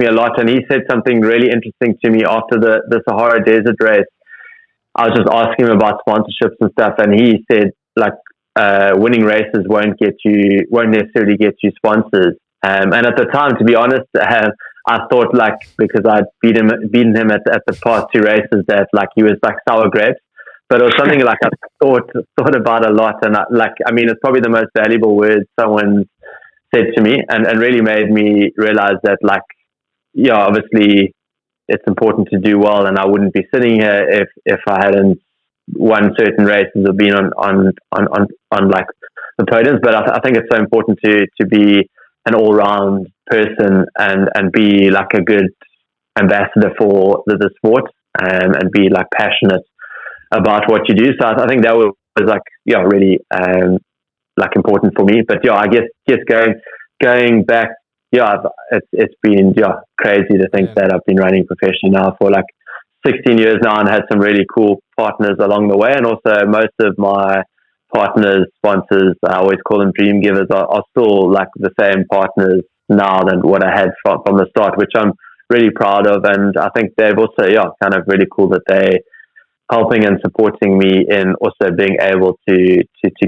a lot, and he said something really interesting to me after the Sahara Desert Race. I was just asking him about sponsorships and stuff, and he said like winning races won't necessarily get you sponsors. And at the time, to be honest, I thought like because I'd beaten him at the past two races that like he was like sour grapes. But it was something like I thought about a lot, and it's probably the most valuable word someone's said to me, and really made me realize that, like, yeah, obviously it's important to do well, and I wouldn't be sitting here if I hadn't won certain races or been on like the podiums. But I think it's so important to be an all-round person and be like a good ambassador for the sport, and be like passionate about what you do. So I think that was like, yeah, really like important for me. But yeah, I guess just going back, yeah, it's been crazy to think that I've been running professionally now for like 16 years now, and had some really cool partners along the way. And also most of my partners, sponsors, I always call them dream givers, are still like the same partners now than what I had from the start, which I'm really proud of. And I think they've also, kind of really cool that they helping and supporting me in also being able to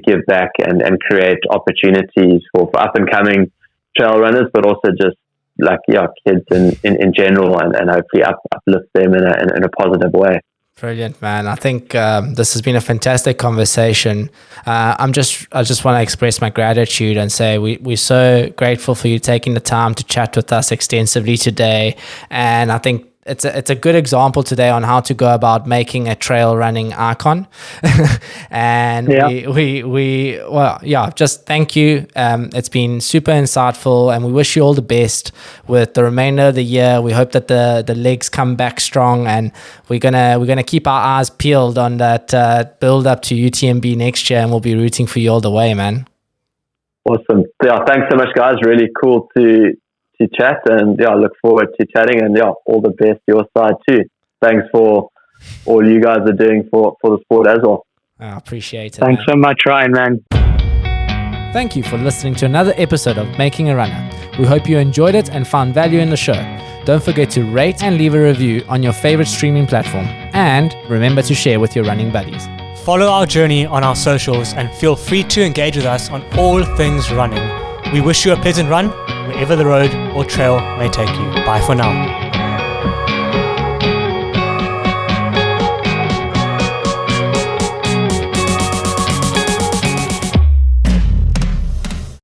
give back and create opportunities for up and coming trail runners, but also just like kids in general, and hopefully uplift them in a positive way. Brilliant, man. I think this has been a fantastic conversation. I just want to express my gratitude and say we're so grateful for you taking the time to chat with us extensively today. And I think it's a good example today on how to go about making a trail running icon. And just thank you. It's been super insightful, and we wish you all the best with the remainder of the year. We hope that the legs come back strong, and we're gonna keep our eyes peeled on that build up to UTMB next year, and we'll be rooting for you all the way, man. Awesome. Yeah, thanks so much, guys. Really cool to chat, and I look forward to chatting, and all the best your side too. Thanks for all you guys are doing for the sport as well. I appreciate it. Thanks so much, Ryan, man. Thank you for listening to another episode of Making a Runner. We hope you enjoyed it and found value in the show. Don't forget to rate and leave a review on your favorite streaming platform, and remember to share with your running buddies. Follow our journey on our socials and feel free to engage with us on all things running. We wish you a pleasant run, wherever the road or trail may take you. Bye for now.